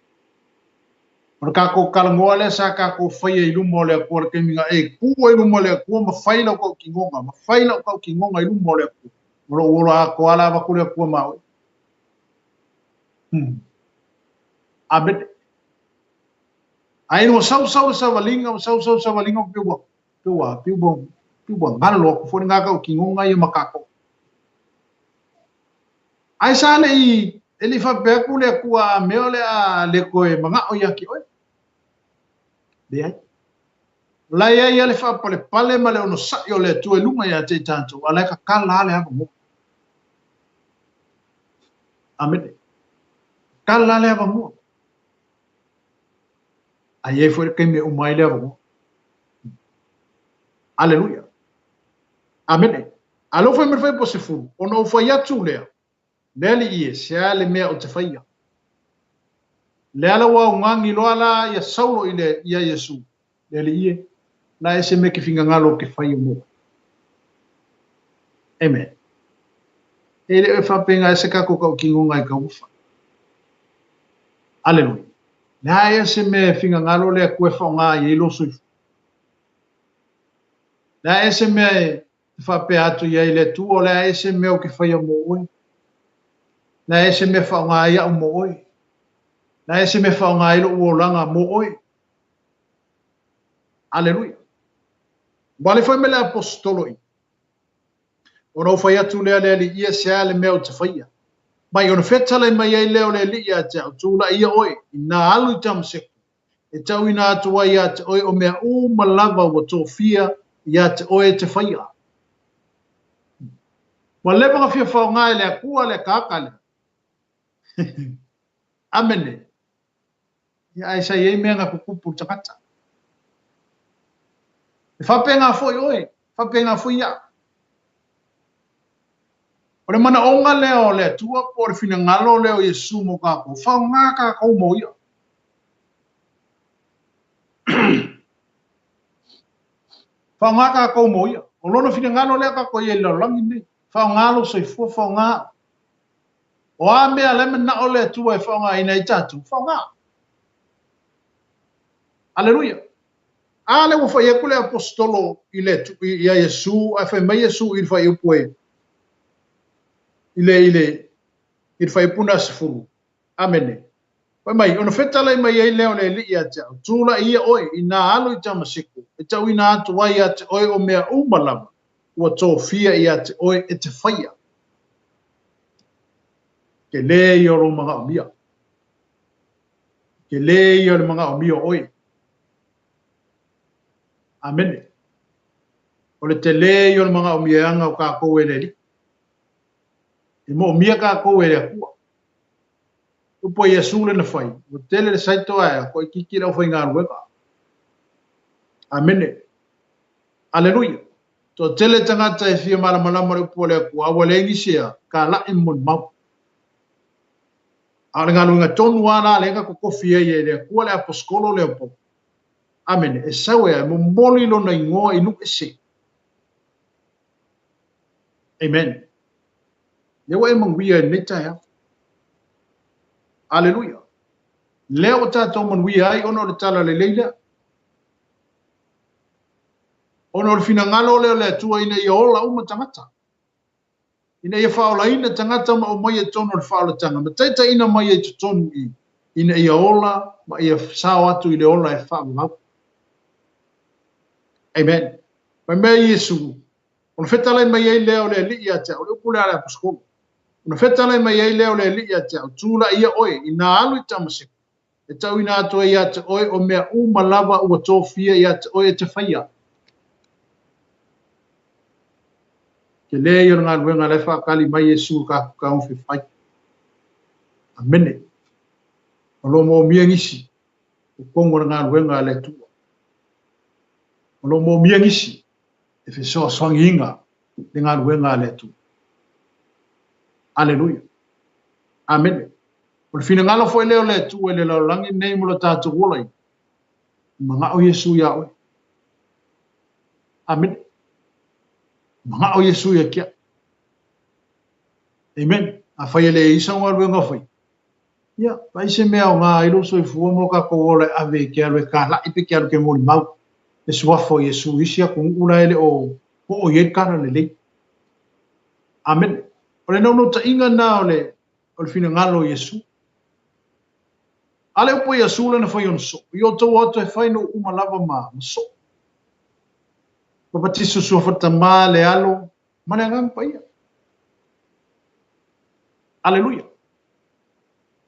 Mereka ko kalangoa le sa ka ko fai ilu mole ko ke minga ku ilu mole ko ma fai la ko kingonga ma fai la ko kingonga ilu mole ko ora ko ala ba ko le ko ma abet ai no sau sa valinga piwa ngalo ko fo nga ka kingonga ye makako ai sa le ele fa be ku le ku a meole a le ko e manga o yaki oi de la ya le fa pale male ono sa yo le tu lunga ya te tanto ala ka kala le ha mo amete kala le ha mo aye foi que me umai le ha mo aleluya amete alo foi me foi posifu ono foi ya tu le le ie sia le me o te faia le ala wa ngangi lo ala ya saulo ile ya yesu le ie na ese me que finga ngalo que fai mo amen ele fa penga ese ka ko kingo ngai ka ufa aleluya na ese me finga ngalo le ko fa nga ye lo so na ese me fa pe atu ye le tu o le ese me o que fai mo oi na ese me fa nga ya mo oi na ese me fa nga ilo o langa mo oi aleluya vale foi me le apostolo ono fai atu le ia sia le me o te faia mai ono fetale mai ai leo le li ia te tu la ia oi na alu tam se e tau ina atu ai ia te oi o mea malava o tofia ia te oi te faia wa le ba fia fa nga le akua le kakale amene ya ai sai e me nga kupu takata fa penga foi oi fa penga foi ia ore mana onga leo le tua por fina ngalo leo Yesu mo ka ko fa nga ka ko mo ia fa nga ka ko mo ia o lono fina ngalo le ka ko ye lo langi ni fa ngalo so fu fa nga o ame ale na o le tua fa nga ina itatu fa nga aleluya ale wo fa ye kule apostolo ile tu ya Yesu afa mai Yesu il fa ipoe ile il fa ipuna sifuru amene pa mai ono fetala mai ai leo le li ia cha tula ia oi ina alu i tama siku e tau ina atu wai ate oi o mea umalama ua tofia ia te oi e te whaia ke le i oro mga o mia ke le i oro mga o mia oi amene o le te le i oro mga o mia anga o ka kou e le li e mo o mia ka kou e le akua upo Yesu le na fai o tele le saito aia ko i kikira o fai ngā ruega amene aleluia to tele tangata e fia malamalama le upo le akua awa le ngisia ka la imon mau a le ngā luinga tonu ana le nga kokofia i le akua le aposkolo le apo amene e sawe a mo moli lo na ingoa inu e se amen lewa e mangwia e neta ya aleluia leo tatou manuia ai ono le tala le leila ono le finagalo leo le atua ina ia ola uma tagata ina ia faaolaina tagata ma o mai e tonu o le faaolataga ma taitaina mai e totonu ina ia ola ma ia sao atu i le ola e faamavau amen ma mea iesu ona fetalai mai ai lea o le alii a te o le upu le ale aposkolo ona fetalai mai ai lea o le alii a te o tula ia oe ina alu i tamaseko e tau ina atu ia te oe o mea uma lava ua tofia ia te oe e te whaia ke lea i o ngā ruenga le whakali mai Yesu ka uwhi whai amene o lo mo mia ngisi o kongo ngā ruenga le tua o lo mo mia ngisi e whesoa swangi inga le ngā ruenga le tua aleluia amene o le fina ngalo foi leo le tua le laulangi nei mo le tātou wolai mga o Yesu ia oe amene mga o Yesu ia kia amen a whai le isa ngā ruenga whai Ia, pai se mea o ngā ilo soifua mo ka koole ave ke alo e ka lai pe ke alo ke moli mau. E suafo Yesu isi a kung ula ele o ye kara le le. Amen. Ole no ta inga na ole fina ngalo Yesu. Ale upo Yesu le na foi on so. Yo to wato e fai no umalava ma so. Papa tisu suafata ma le alo mana ngang pa ia. Aleluia.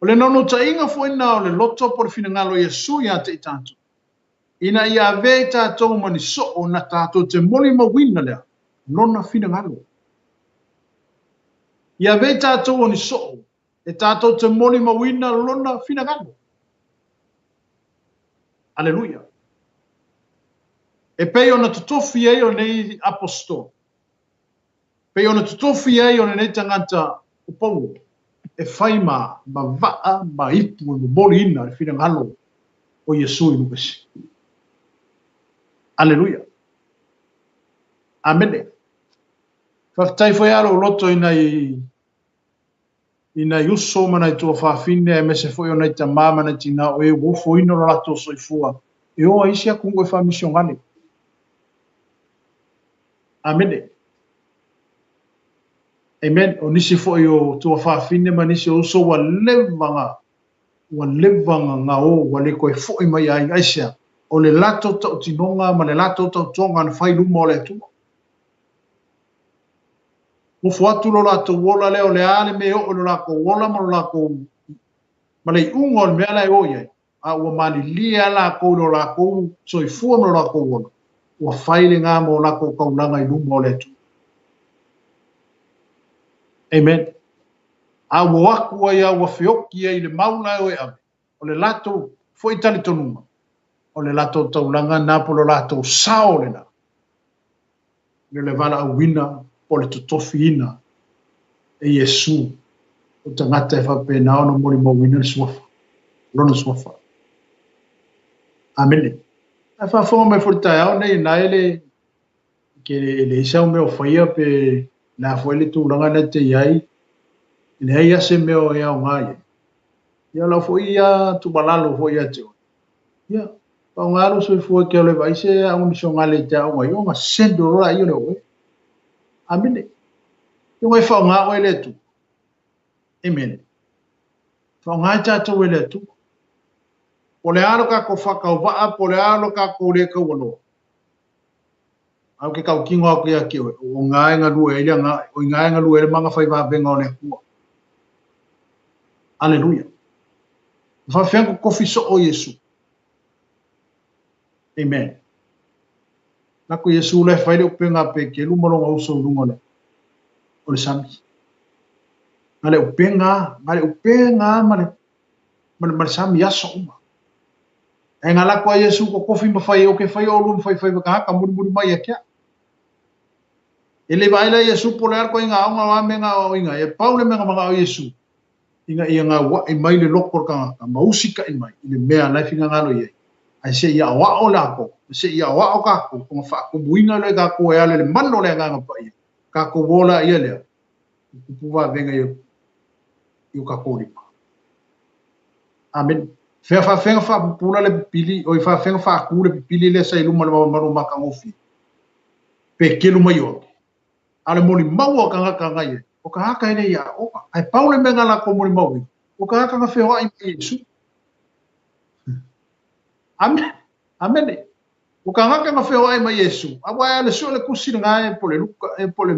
Ole no ta inga foi na ole loto por fina ngalo Yesu ya te itantu. Ina ia ve tātou mani so o na tātou te moli mawina lea, nona fina ngalo. Ia ve tātou ni so e tātou te moli mawina lona fina ngalo. Aleluia. E pei ona tutofi ei o nei apostol. Pei ona tutofi ei o nei tangata upou. E whaima, ma vaa, ma ipu, ma moli ina, e fina ngalo o Yesu i lupesi. Aleluia. Amen. Whaktai foi alo loto ina uso mana i tua whawhine e mese foi o nei ta mamana tina o e wofo ino rato soifua. E o aisia kungo e whamisio ngane. Amen. Amen. O nisi foi o tua whawhine ma nisi uso wa levanga nga o wa le koe foi mai ai aisia. O le lato tau tinonga ma le lato tau tonga na whai lumo le tua. Mo fuatu lo lato wola leo le ale me o lo lako wola mo lo lako ma le ungo le mea lai oia a ua mani lia lako lo lako soifua mo lo lako wola ua whaile ngā mo lako kaulanga i lumo le tu. Amen. A ua wakua ia ua whioki ia i le mauna o e ame o le lato foi tali tonuma o le lato taulanga na po lo lato sao le na le vala a wina o le tutofi ina e Yesu o tangata e whapena ono mori mawina le suafa, lona suafa. Amen. A whawhonga mai furtai au nei na ele ke le isau meo whaia pe na whaile tūranga na te iai le hei ase meo e au ngai. Ia lau fo ia tubalalo fo ia te o. Ia, pao ngaro soi fua ke ole vaise a uniso ngale te au ngai o ma sendo roa i ole oe. Amen. Yung e whao ngā oe le tu. Amen. Whao ngā tātou e le tu. Po le alo ka ko whakau waa, po le alo ka ko le ka walo. Au ke kau kingo au ke aki oe. O ngā e ngā lua e le ngā, o ngā e ngā lua e le manga whai wā venga o le kua. Aleluia. Whawhenko kofi so o Yesu. Amen. Nako Yesu le whaile upenga pe ke lumaronga uso lunga le. O le sami. Ngale upenga male sami aso uma. E ngala kwa Yesu ko kofi ma whai o ke whai o lun whai waka haka muri mai akia. Ele vaila Yesu po le arko inga aunga wa menga o inga. E paule menga mga o Yesu. Inga ia ngā wa i mai le lokor ka mausika i mai. Ile mea laifi nga ngalo iei. Ai se ia wa o lako. Se ia wa o kako. Konga wha kubuina le kako e ale le mano le nganga pa ia. Kako wola ia lea. Kupuwa venga i o kako ripa. Amen. Fea whawhenga whapupula le pipili. O i whawhenga whaku le pipili le sa iluma le maro maka ngofi. Pe kelu mai o. Ale moni maua ka ngaka ngai. O ka haka ene ia oka. Ai paule menga la ko moni maui. O ka haka nga whewa i Yesu. Amen. Amen. O ka haka nga whewa i Yesu. Awa e le sio le kusi ngai po le luka e po le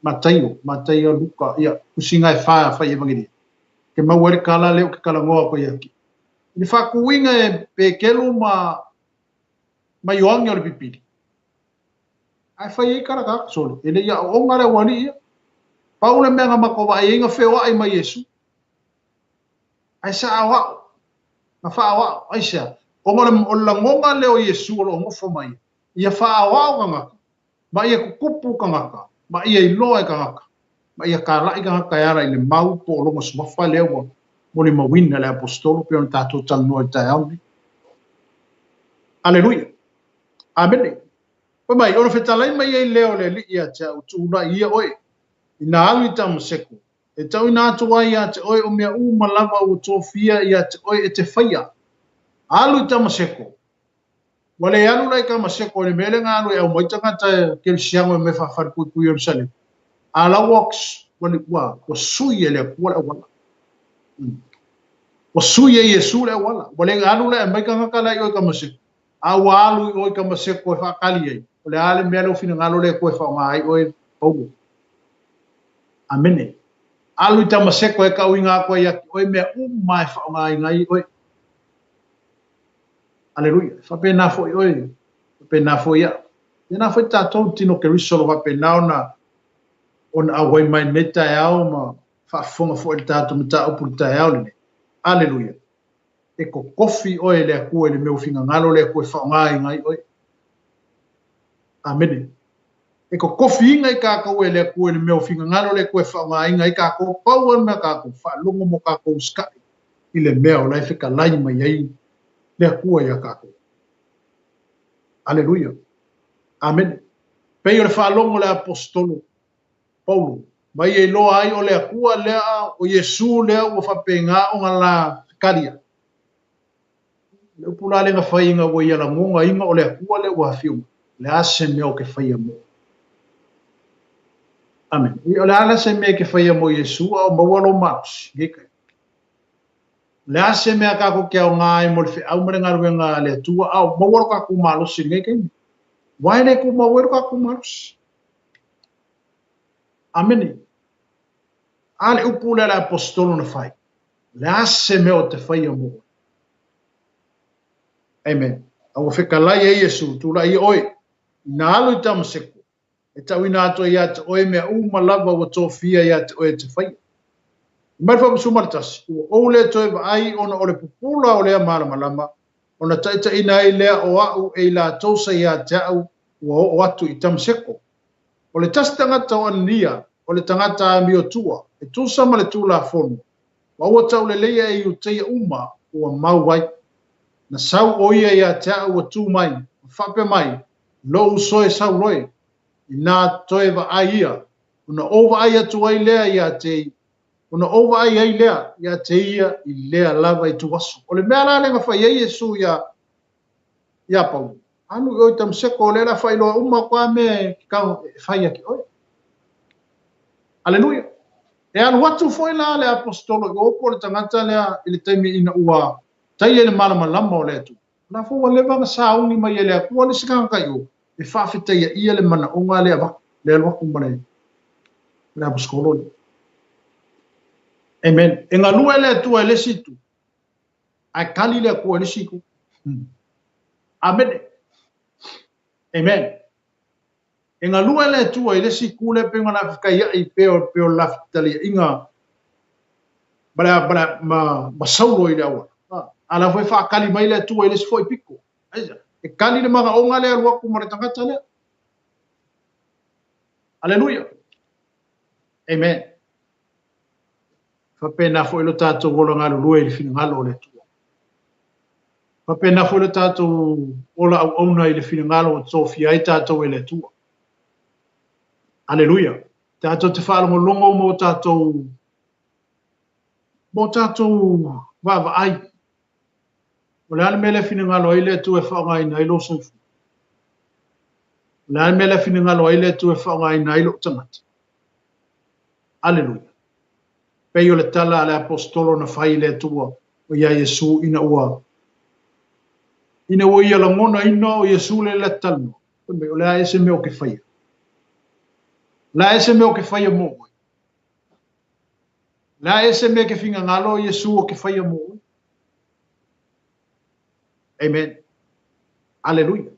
Mataio luka ia kusi ngai whai evangeli. Ke mauere kala leo ke kala ngoa ko iaki. Ni whakuinga e pe kelu ma yoangi o le pipili. Ai whai e kara kaka sole. Ele ia o ngare wani ia. Paule menga makowa e inga whewa i Yesu. Ai sa awa. Na wha awa. Ai sa. O la ngonga leo Yesu o lo ngofo mai. Ia wha awa o kangaka. Ma ia kukupu kangaka. Ma ia iloa kangaka. Ma ia kālai kangaka yara i le mau po o longa sumafa leo mo le mawina le apostolo pe on tātou talanoa i tai auni. Aleluia. Amen. Pa mai, ona whetalai mai ei leo le li ia tia utuna ia oe. Ina alu i tamu seko. E tau ina tua ia te oi o mea malava o tofia ia te oi e te whaia. Alu ta maseko. Wale alu lai ka maseko le mele ngā alu e au maitanga ta ke siango me fa fa ku Yerusalem. Ala walks wale wa o Suia le wala wala. O Suia Yesu le wala. Wale alu le mai ka ka lai o ka maseko. A alu o ka maseko fa kali ai. Wale ale mele o fina ngalo le ko fa ngai o o. Amene. Alu ta maseko e ka winga ko ia o me mai fa ngai o. Aleluia. Fa pena fo oi. Pena fo ia. Ina fo ta to tino ke risolo fa pena ona awai mai meta ao ma fa fonga fo el tato meta o puta ao le. Aleluia. E ko kofi oi le ku le meu finga ngalo le ku fa ngai oi. Amen. E ko kofi ngai ka ko le ku le meu finga ngalo le ku fa ngai ka ko pau me ka ko fa lungo mo ka ko ska. Ile meo lai fika lai mai ai le ku ia ka ko. Aleluia. Amen. Pei o le whalongo le apostolo, Paulo. Mai e loa ai o le akua lea o Yesu lea o whapenga o ngā la karia. Le upula le ngā whainga o ia la ngonga inga o le akua le o hawhiuma. Le ase mea o ke whaia mo. Amen. O le ase mea ke whaia mo Yesu au mawalo maus. Gekai. Le ase mea kako kia o ngā e mo le whi au marenga ruenga le atua au mawalo kako malosi gekai. Wai ne ku mawero ka ku maros. Amene. Ale upula la apostolo na fai. Le ase me o te fai mo. Amen. Au fika lai e Yesu tu la i oi. Na alu i tamaseko. E tau ina ato ia te oi mea lava wa tofia ia te oi te fai. Mai fa sumartas. O le toi ai ona o le pupula o le malama. Ona taita ina i lea o au e la tosa ia te au o atu i tamaseko. O le tasi tangata o ania, o le tangata a miotua, e tusa ma le tula fono. Wa ua tau le leia e uteia uma ua mau wai. Na sau o ia ia te au tu mai, whape mai, lo usoe sau roe. I nā toe wa ai ia. Una ova ai atu ai lea ia te Una ova ai ai lea ia te ia i lea lava i tuwasu. O le mea la lenga whai ei Yesu ia pau. Anu oi tam seko le la fai loa uma kwa me kau fai aki oi. Aleluia. E anu watu foi la le apostolo o opo le tangata lea ili taimi ina ua tai ele malama lama o le atu. Na fo wale vanga sauni mai ele aku wale sikanga kai o. E whawhita ia ia le mana onga le ava. Le alwa kumbane. Le apostolo le. Amen. E ngā lua le atu e le situ. Ai kali le aku e le siku. Amen. Amen. E ngā lua le tua i le siku le pe ngana whikai i peo lafitali inga ma saulo i le awa. Ala foi whaakali mai le tua i le sifo i piko. E kali le mga onga le arua kumare tangata le. Aleluia. Amen. Whapena fo ilo tātou wola ngā lua i le whina ngalo le tua. Whapena fo ilo tātou ola au auna i le whina ngalo o tōwhia i tātou e le tua. Aleluia. Tātou te whaalongo longo mo tātou wawa ai. O le ane mele whina ngalo i le tu e whaonga i nailo sofu. O le ane mele whina ngalo i le tu e whaonga i nailo tangata. Aleluia. Pei o le tala le apostolo na whai le tua o ia Yesu ina ua. Ina ua ia langona ina o Yesu le talno. O le a ese meo ke whaia. La ese meo ke whaia mo. La ese meo ke whinga ngalo Yesu o ke whaia mo. Amen. Aleluia.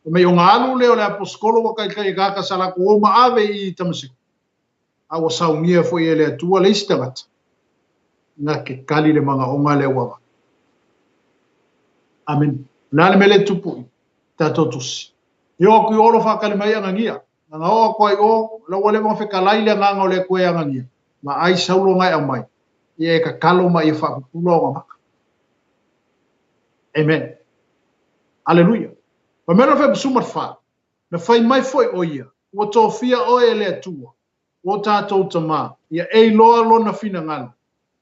O mei o ngālu leo le apostolo wa kai kaka salako o maave i tamasiko. Awa saungia foi ele atua le istangata. Nga ke kali le mga onga le wawa. Amen. Nale mele tupu tato tusi. Yo ku olo fa kali mai angangia. Nga o ko ai o la wale mo fe kalai le nga le ko angangia. Ma ai saulo ngai au mai. Ye ka kalo mai fa pulo ma. Amen. Aleluia. Pa mero fe sumar fa. Na fai mai foi o ia. O tofia o ele atua. o tātou tamā, ia e loa lona finangalo,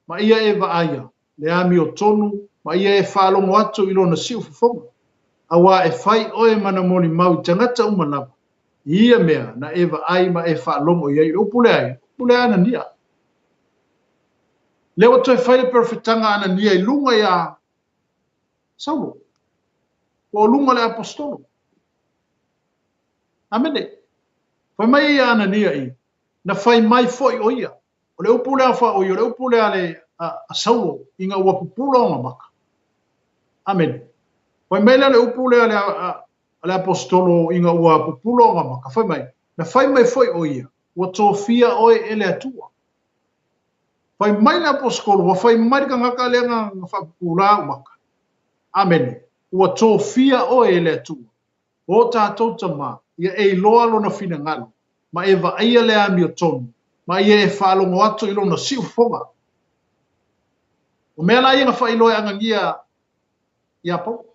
ma ia e vaaya, le ami o tonu, ma ia e whālongo atu i lona siu fofonga. Awa e whai oe mana moni mau tangata umanawa. Ia mea na e vaai ma e whālongo ia i upule ana nia. Lewa toi whai le perfetanga ana nia i lunga ia Saulo. O lunga le apostolo. Amene. Whai mai ia ana nia i. Na whai mai foi o ia. O le upule a wha o ia, o le upule a le a Saulo inga ua pupula o maka. Amen. Whai mai le upule a le apostolo inga ua pupula o maka. Whai mai. Na whai mai foi o ia. Ua tōwhia oe ele atua. Whai mai le apostolo, wa whai mai ka ngaka lenga whapupula o maka. Amen. Ua tōwhia oe ele atua. O tātou tamā, ia e loa lona finangalo. Ma e vaia le ami o tonu. Ma ia e whālongo atu i lona siu fonga. O mea la inga whailoe angangia ia pau.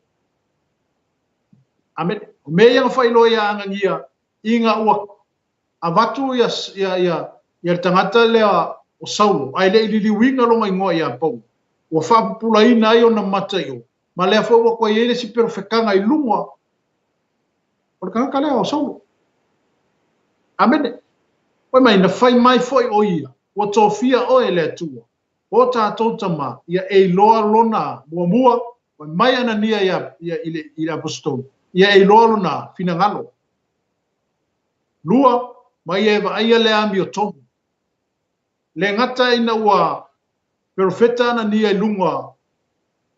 Amen. O mea inga whailoe angangia inga ua avatu ia tangata lea o Saulo. Ai le ili winga longa ingoa ia pau. Ua whapupula ina ai o na mata i o. Ma lea whaua kwa iele si perfekanga i lunga. O le kangaka lea o Saulo. Amen. Oi mai na whai mai foi o ia. Ua tōwhia oe le atua. O tātou tamā, ia e loa lona mua. Oi mai ana nia ia i apostolo. Ia e loa lona finangalo. Lua, mai e vaia le ami o tonu. Le ngata ina ua profeta ana nia i lunga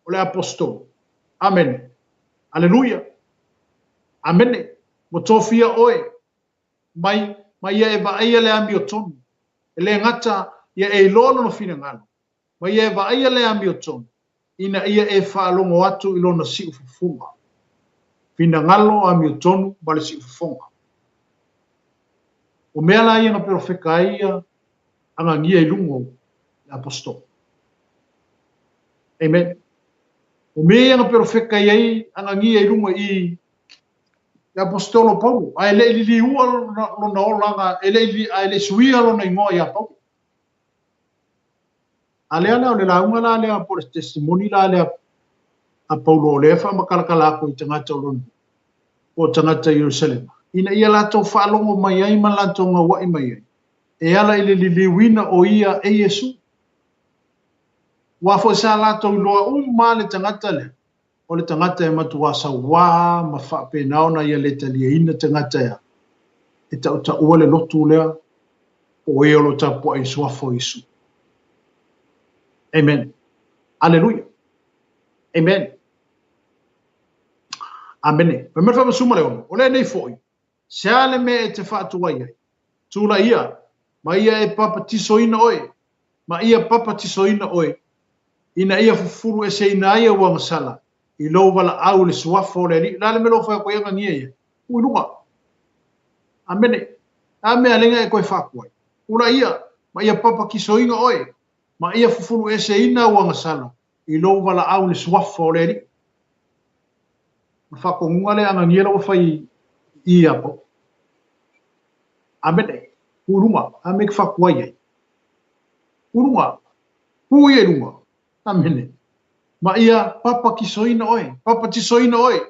o le apostolo. Amen. Aleluia. Amen. Mo tōwhia oe. Mai ia e vaia le ami o tonu. E le ngata ia e lono no finangalo. Mai ia e vaia le ami o tonu. Ina ia e whaalongo atu i lona siu fufunga. Finangalo ami o tonu ma le siu fufunga. O mea la ia na perfeka ia anga ngia i lungo le apostolo. Amen. O mea ia na perfeka ia anga ngia i lungo i le apostolo Paulo, ai le li ua lona olanga, ai le suia lona ingoa ia Paulo. Ale o le launga la le por testimoni la le a Paulo le fa makalakala ko i tangata lona o tangata Jerusalem. Ina ia la tau whaalongo mai ai ma la tau ngā wai mai ai. E ala i le liwina o ia e Yesu. Wafo sa la tau loa ma le tangata le. O le tangata e matuasa wā ma whapenao na ia le talia ina tangata ia. E tau ta ua le lotu lea o e olo ta po e suafo Yesu. Amen. Alleluia. Amen. Amen. Pe merfa masuma le ono. O le nei foi. Se ale me e te whaatu ai ai. Tula ia. Ma ia e papa tisoina oe. Ma ia papa tisoina oe. Ina ia fufuru e se ina ia wang sala. I lo wala au le suafo le li. Lale me lo whai koe anga ngia ia. Ui lunga. Amene. Ame alenga e koe whakuai. Ula ia. Ma ia papa kisoinga oe. Ma ia fufuru e se ina wang sala. I lo wala au le suafo le li. Whakongunga le anga ngia lo whai ia po. Amene. Ui lunga. Ame ke whakuai ai. Ui lunga. Ui e lunga. Amene. Ma ia papa kisoina oe, papa tisoina oe.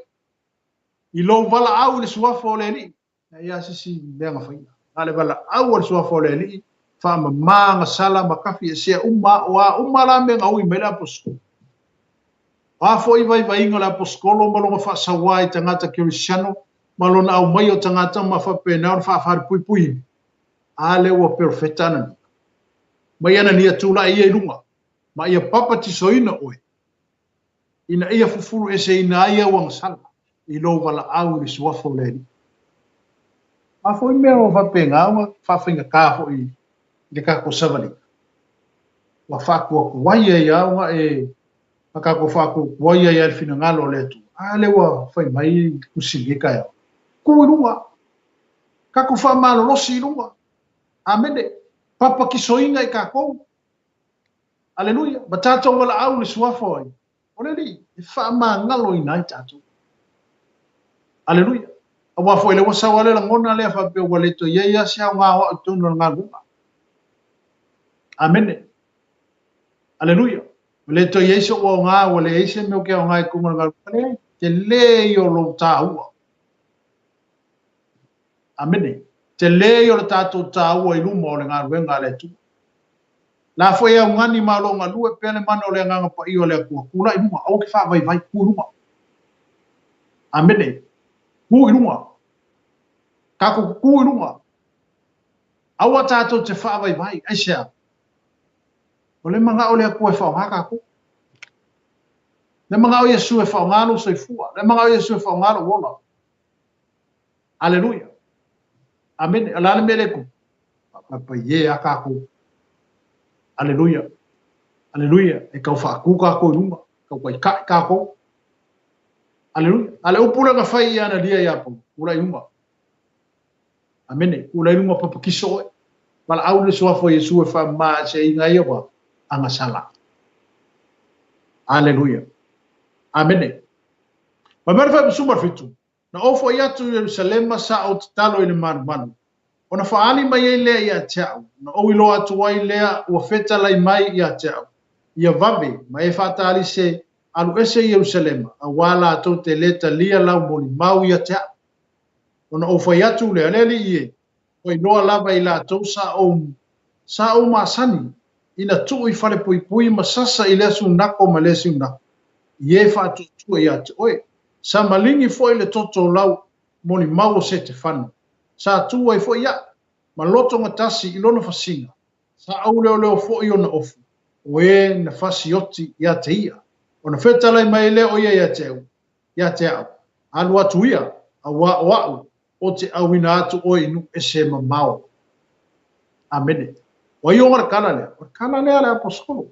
I lo wala au le suafo le li. Ia sisi leanga whaina. Ale wala au le suafo le li. Whaama maanga sala makafi e sea umma la me ngau i mele apostolo. Wafo i vai inga le apostolo malonga wha sawai tangata Kristiano. Malona au mai o tangata ma whapena o whaafari pui pui. Ale ua perfetana. Ma ia na nia tula ia ilunga. Ma ia papa tisoina oe. Ina ia fufuru e se ina ia wang sala. I lo wala au li suafo leni. A fo i mea o whapenga o whawhinga kāho i le kako savali. Wa whakua kuwaia i aunga e kako whaku kuwaia i alfina ngalo letu. A le wa whai mai kusilika ia. Kui runga. Kako whamalo losi runga. Amene. Papa kisoinga i kako. Aleluia. Batata wala au li suafo ai. Ole li, whaama ngalo i nai tātou. Aleluia. A wafo ele wasa wale la ngona lea whapea waleto ia ia sea ngā hoa tunu ngā runga. Amen. Aleluia. Le to yeso o nga o le ese me o ke o nga ku ngal pale te le yo lo taua. Amen. Te le yo lo tato taua i lumo le nga wenga le tu. La foi e ngani malo nga lue pele mano le nga pa io le ku kula i lumo o ke fa vai vai ku lumo. Amen. Ku i lumo. Ka ku i lumo. Awa tato te fa vai vai aisha. Ole manga ole ku e fa nga ku. Le mga o Yesu e whaongalo soifua. Le mga o Yesu e whaongalo wona. Aleluia. Amen. Alale meleku. Papa ye akako. Aleluia. Aleluia. E kau whaaku kako inunga. Kau kai kai kako. Aleluia. Ale upura ka whai i ana lia iapo. Ura inunga. Amen. Ura inunga papa kiso e. Pala au le suafo Yesu e wha maa se inga iawa. Anga sala. Aleluia. Amen. Mamere fa sumar fitu. Na ofo ia tu Yerusalema sa o talo i le manu. Ona faali mai e lea ia teau. Na o ilo atu wai lea ua feta lai mai ia teau. Ia vave ma e fatali se alu ese Yerusalema. A wala ato te leta lia lau moni mau ia teau. Ona ofo ia tu lea leli ie. O inoa lava i la ato sa o masani. Ina tu i fale pui masasa i lea su nako ma lea su nako. Ie fa atu tu ia te oe. Sa malingi foi le toto lau moni mau se te whanu. Sa tu ai foi ia, ma loto ngatasi i lona fasinga. Sa au leo foi ona ofu. O e na fasioti ia te ia. O na whetalai mai leo ia ia te au. Ia te au. Alu atu ia, a wau o te awina atu o inu e se mamao. Amene. O i onga kala lea. O kala lea le aposkolo.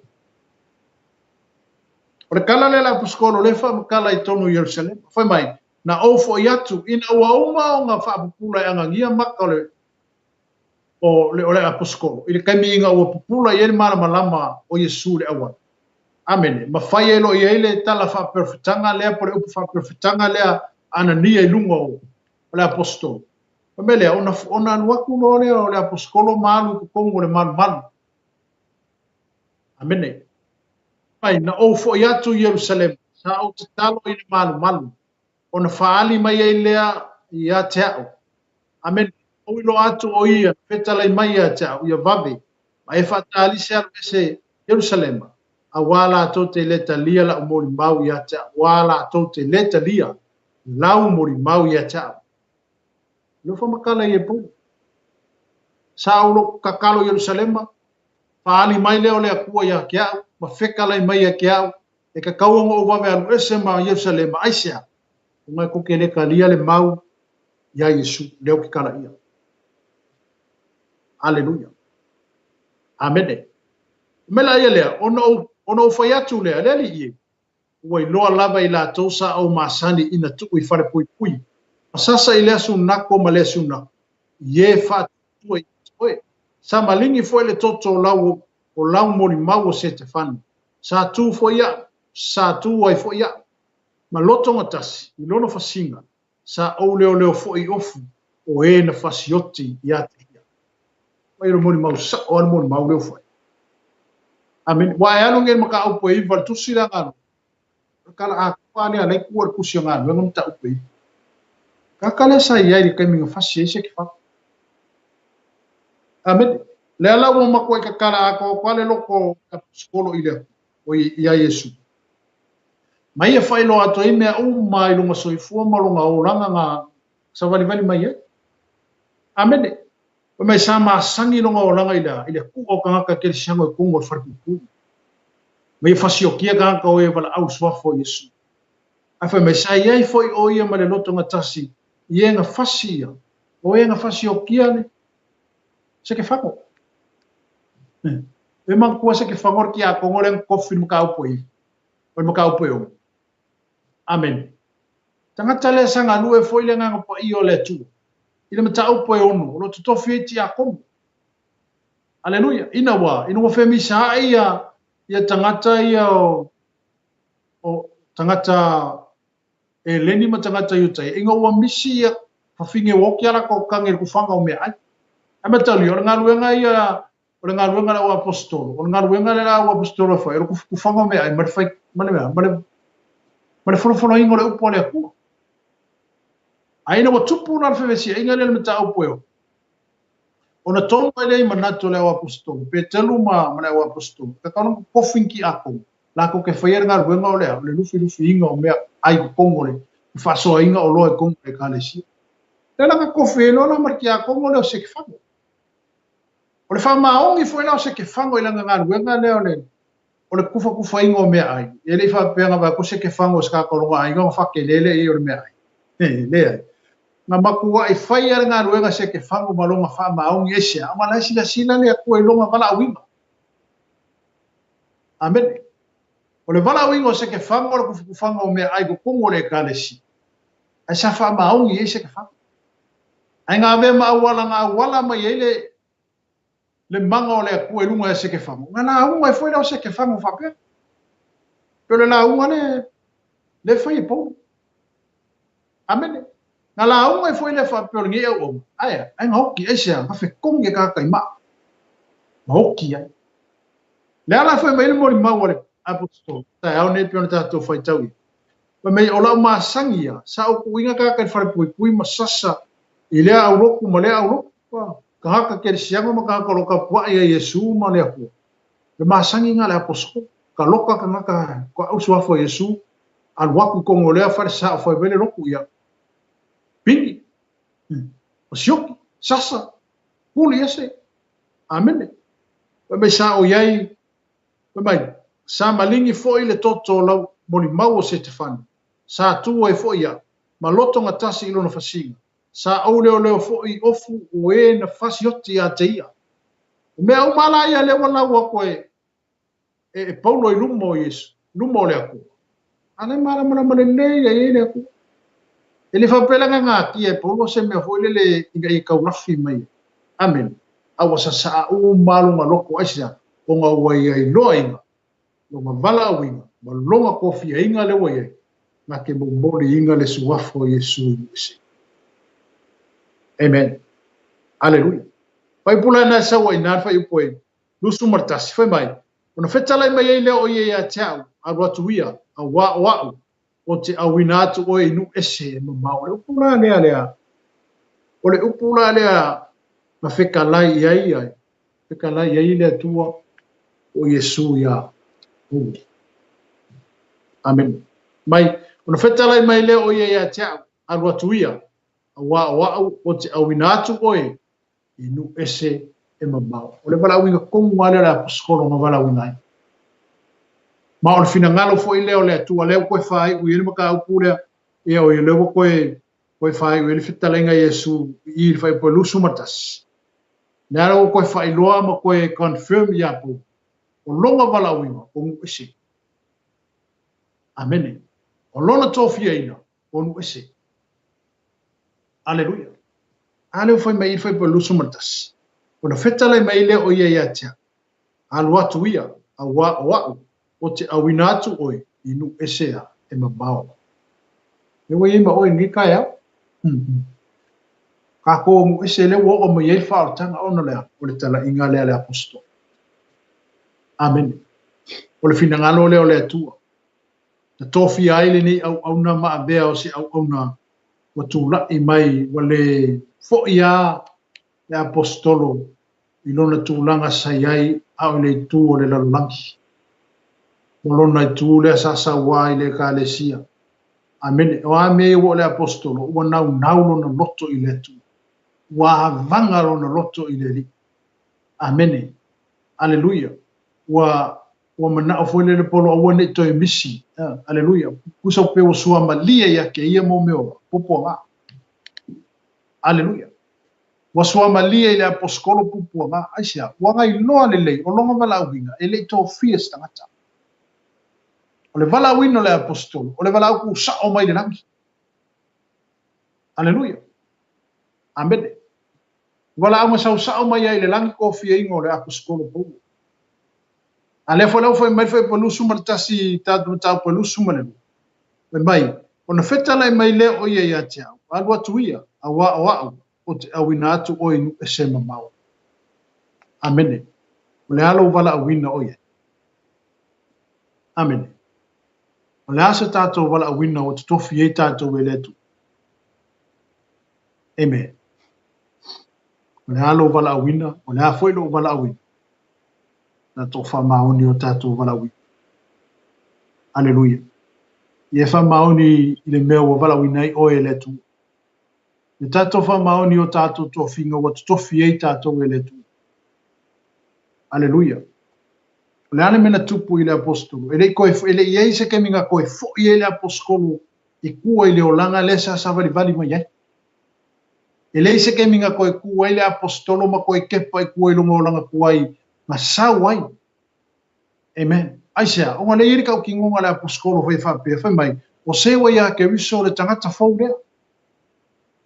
O le kala le la aposkolo le wha kala i tonu Yerusalem. Whai mai, na ofo i atu ina ua uma o ngā whaapupula i anga ngia maka o le aposkolo. I le kaimi inga ua pupula i ele marama lama o Yesu le awan. Amene. Ma whai elo i ele tala whaperfitanga lea pore upu whaperfitanga lea anania i lunga o le apostolo. Pamele, ona anuaku no lea o le aposkolo malu kukongo le malu. Amene. Mai na ofo i atu Yerusalem, sa o te talo i le malu. Ona faali mai e lea i a te au. Amen. O ilo atu o ia, fetalai mai a te au, ia vave. Ma e fatali se alu ese Yerusalema. A wala ato te leta lia la umori mau i a te au. Wala ato te leta lia la umori mau i a te au. Lofa makala i e pu. Sa ulo kakalo Yerusalema. Faali mai leo lea kua i a ke au. Ma fekalai mai a ke au. E ka kauanga o vave alu ese ma Yerusalema. Aisea. Ngai ko ke le kalia le mau ya Yesu leo ki kala ia. Aleluia. Amen. Mela ia lea, ona o fai atu lea, lea li ie. Ua i loa lava i la tausa au masani ina tuku i whare pui. Masasa i lea su nako ma lea su nako. Ie wha tua i oe. Sa malingi foi le toto lau o lau mori mau o se te whanu. Sa tu foi ia, sa tu ai foi ia. Ma loto ngatasi, i lono fasinga, sa au leo fo i ofu, o e na fasioti i ate ia. Mai ro moni mau sa, o anu moni mau leo fai. Amen. Wa e anu ngeni maka au po i val tusi la ngano. Kala a kuane a leiku ar kusi ngano, ngam ta upo i. Kakale sa i ai kai minga fasi e se ki fa. Amen. Le ala mo mako e kakala a ko kwale loko ka skolo i leo, o i a Yesu. Mai e whaelo ato i mea mai lunga soifua malunga o ranga ngā sa wali mai e. Amene. O mai sa maasangi lunga o ranga ila ku o kangaka kere siango e kungo wharipupu. Mai e whasiokia kangaka o e wala au swafo Yesu. Awha mai sa iei foi o ia ma le loto ngatasi i e ngā whasia. O e ngā whasiokia ne. Se ke whako. E mang kua se ke whangor ki a kongore kofi maka upo i. O maka upo i o. Amen. Tangata le sanga lue foi le nganga pa i o le tu. Ina mata upo e onu. Lo tutofi e ti a komu. Aleluia. Ina wa femi sa ia tangata ia o tangata e leni ma tangata yutai. Inga ua misi ia whawhinge woki ala ko kange ku whanga o mea ai. Amata li o ngā luenga ia o le galuega le o apostolo o le galuega le la o apostolo fai o kufaga me ai fai male folofoloiga o le upu o le akua aina ua tupu na le fefesiaiga le mataupu e ona tolu ai lei manatu le o apostolo pe telu ma le o apostolo kakana kofin ki ako la ko ke faia le galuega o le lufilufiiga o mea ai kokongo le faasoaiga o loa e kongo le kalesia le laga kofi e lona markiakogo le o sekefago o le faamaogi foi la o sekefago i laga galuega lea o le kufakufaiga o mea ai e lei faapeaga va ko sekefago se kakaloga aiga o fakelele i o le mea ai lea na makua e fai ar ngā ruenga se ke whango malonga wha maongi ese a mana sila le akua i longa wala awinga. Amen. O le wala awinga se ke whango le kufu whango o mea ai ko kongo le kālesi. Ai sa wha maongi ese ke whango. Ai ngā mea ngā wala mai ele le manga o le akua i lunga se ke whango. Ngā nā unga e fwoi lau se ke whango whapea. Pero nā unga le whai e pou. Amen. Nga la unga e foi le fa pe ngi o ai ai hoki e sia ka fe konge ka kai ma hoki ai le ala foi mai mo ma wale apostol ta au ne pe ta to foi tau pa mai ola ma sangia sa o kuinga ka kai fa pui masasa ile au roku mo le au roku ka ka ke sia mo ka ko ka pua ia Yesu ma le ko le ma sangi nga le apostol ka loka ka ka ko au sua foi Yesu al waku ko ngole fa sa foi bele roku ia Pingi, o sioki, sasa, puli ese, amene. Pemai sa o iai, pemai, sa malingi foi le toto lau moni mau o se te whani. Sa tua e foi ia, ma loto ngatasi ilo na fasinga. Sa au leo foi ofu o e na fasioti a te ia. Mea umala ia lewa lau ako e paulo i lumo o Yesu, lumo o le aku. Ane mara le le aku. Ele fa pela nga ki e polo se me foi le i kaulafi mai. Amen. Awa sa u malu maloko asia o nga wai ai loinga. No mavala winga, malonga kofi inga le wai. Na ke bomboli inga le suafo Yesu. Amen. Hallelujah. Pai pula na sa wai na fa ipoi. Lusu martas foi mai. Ona fetala mai le o ye ya tau, a rotuia, a wa o te awina atu o inu ese ma o le upula lea o le upula lea ma fekalai iai lea tua o Yesu ia amen mai ona fetalai mai lea o ia tia alu atuia wa o te awina atu o inu ese ma o le bala winga kongu ale la paskolo ma bala winga ma o fina ngalo foi leo le tua leo koe fai u ele maka upura e o leo koe fai u ele fitalenga Yesu i fai po lusu matas na o koe fai loa ma koe confirm ya po o longa wala winga o mu ese amen o lona tofia ina o mu ese aleluia ale foi mai foi po lusu matas o na fitale mai le o ia tia alu atu ia a wa o te awina atu oi inu esea e mabao. E wei ima oi ni kai au. Ka ko mu ese le wo o mo yei whao tanga ona lea o le tala inga lea le apostol. Amen. O le fina ngalo leo le atua. Na tofi aile ni au na maa bea o si au na watu lai mai wale fo ia le apostolo ilona tūlanga sayai au le tu o le lalulangi. Molona tu le sasa wai le kalesia. Amen. O ame wo le apostolo o nau lo na loto i le tu. Wa vanga lo na loto i le li. Amen. Alleluia. Wa mana o foi le polo o ne to misi. Alleluia. Kusa pe o sua malia ya ke ia mo meo popo nga. Alleluia. Wa sua malia le apostolo popo nga asia. Wa ngai loa le o longa vala winga ele to fiesta ngata. O le vala wino le apostolo, o le vala ku sa o mai le langi. Aleluia. Amen. Vala ama sa o mai ai le langi ko fia ingo le apostolo po. Ale foi mai foi polu sumartasi tatu tau polu sumale. Mai, ona fetala mai le o ia ia tia. Alwa tuia, awa o te awina atu o inu esema mau. Amen. O le alo wala awina o ia. Amen. O le asa tātou wala awina o te tofi e tātou e letu. Amen. O le alo wala awina, o le afoilo wala awina. Na tō whamaoni o tātou wala awina. Aleluia. Ia whamaoni i le mea o wala awina i o e letu. Le tātou whamaoni o tātou tofinga o te tofi e tātou e letu. Aleluia. Le ane mena tupu i le apostolo. Ele iei se ke minga koe fo i le apostolo i kua i le olanga le sa savali vali mai ai. Ele se ke minga koe kua i le apostolo ma koe kepa i kua i lunga olanga kua i ma sau ai. Amen. Aisea, o ngale iri kau ki ngonga le apostolo fai whapea fai mai. O sewa ia ke wiso le tangata fau lea.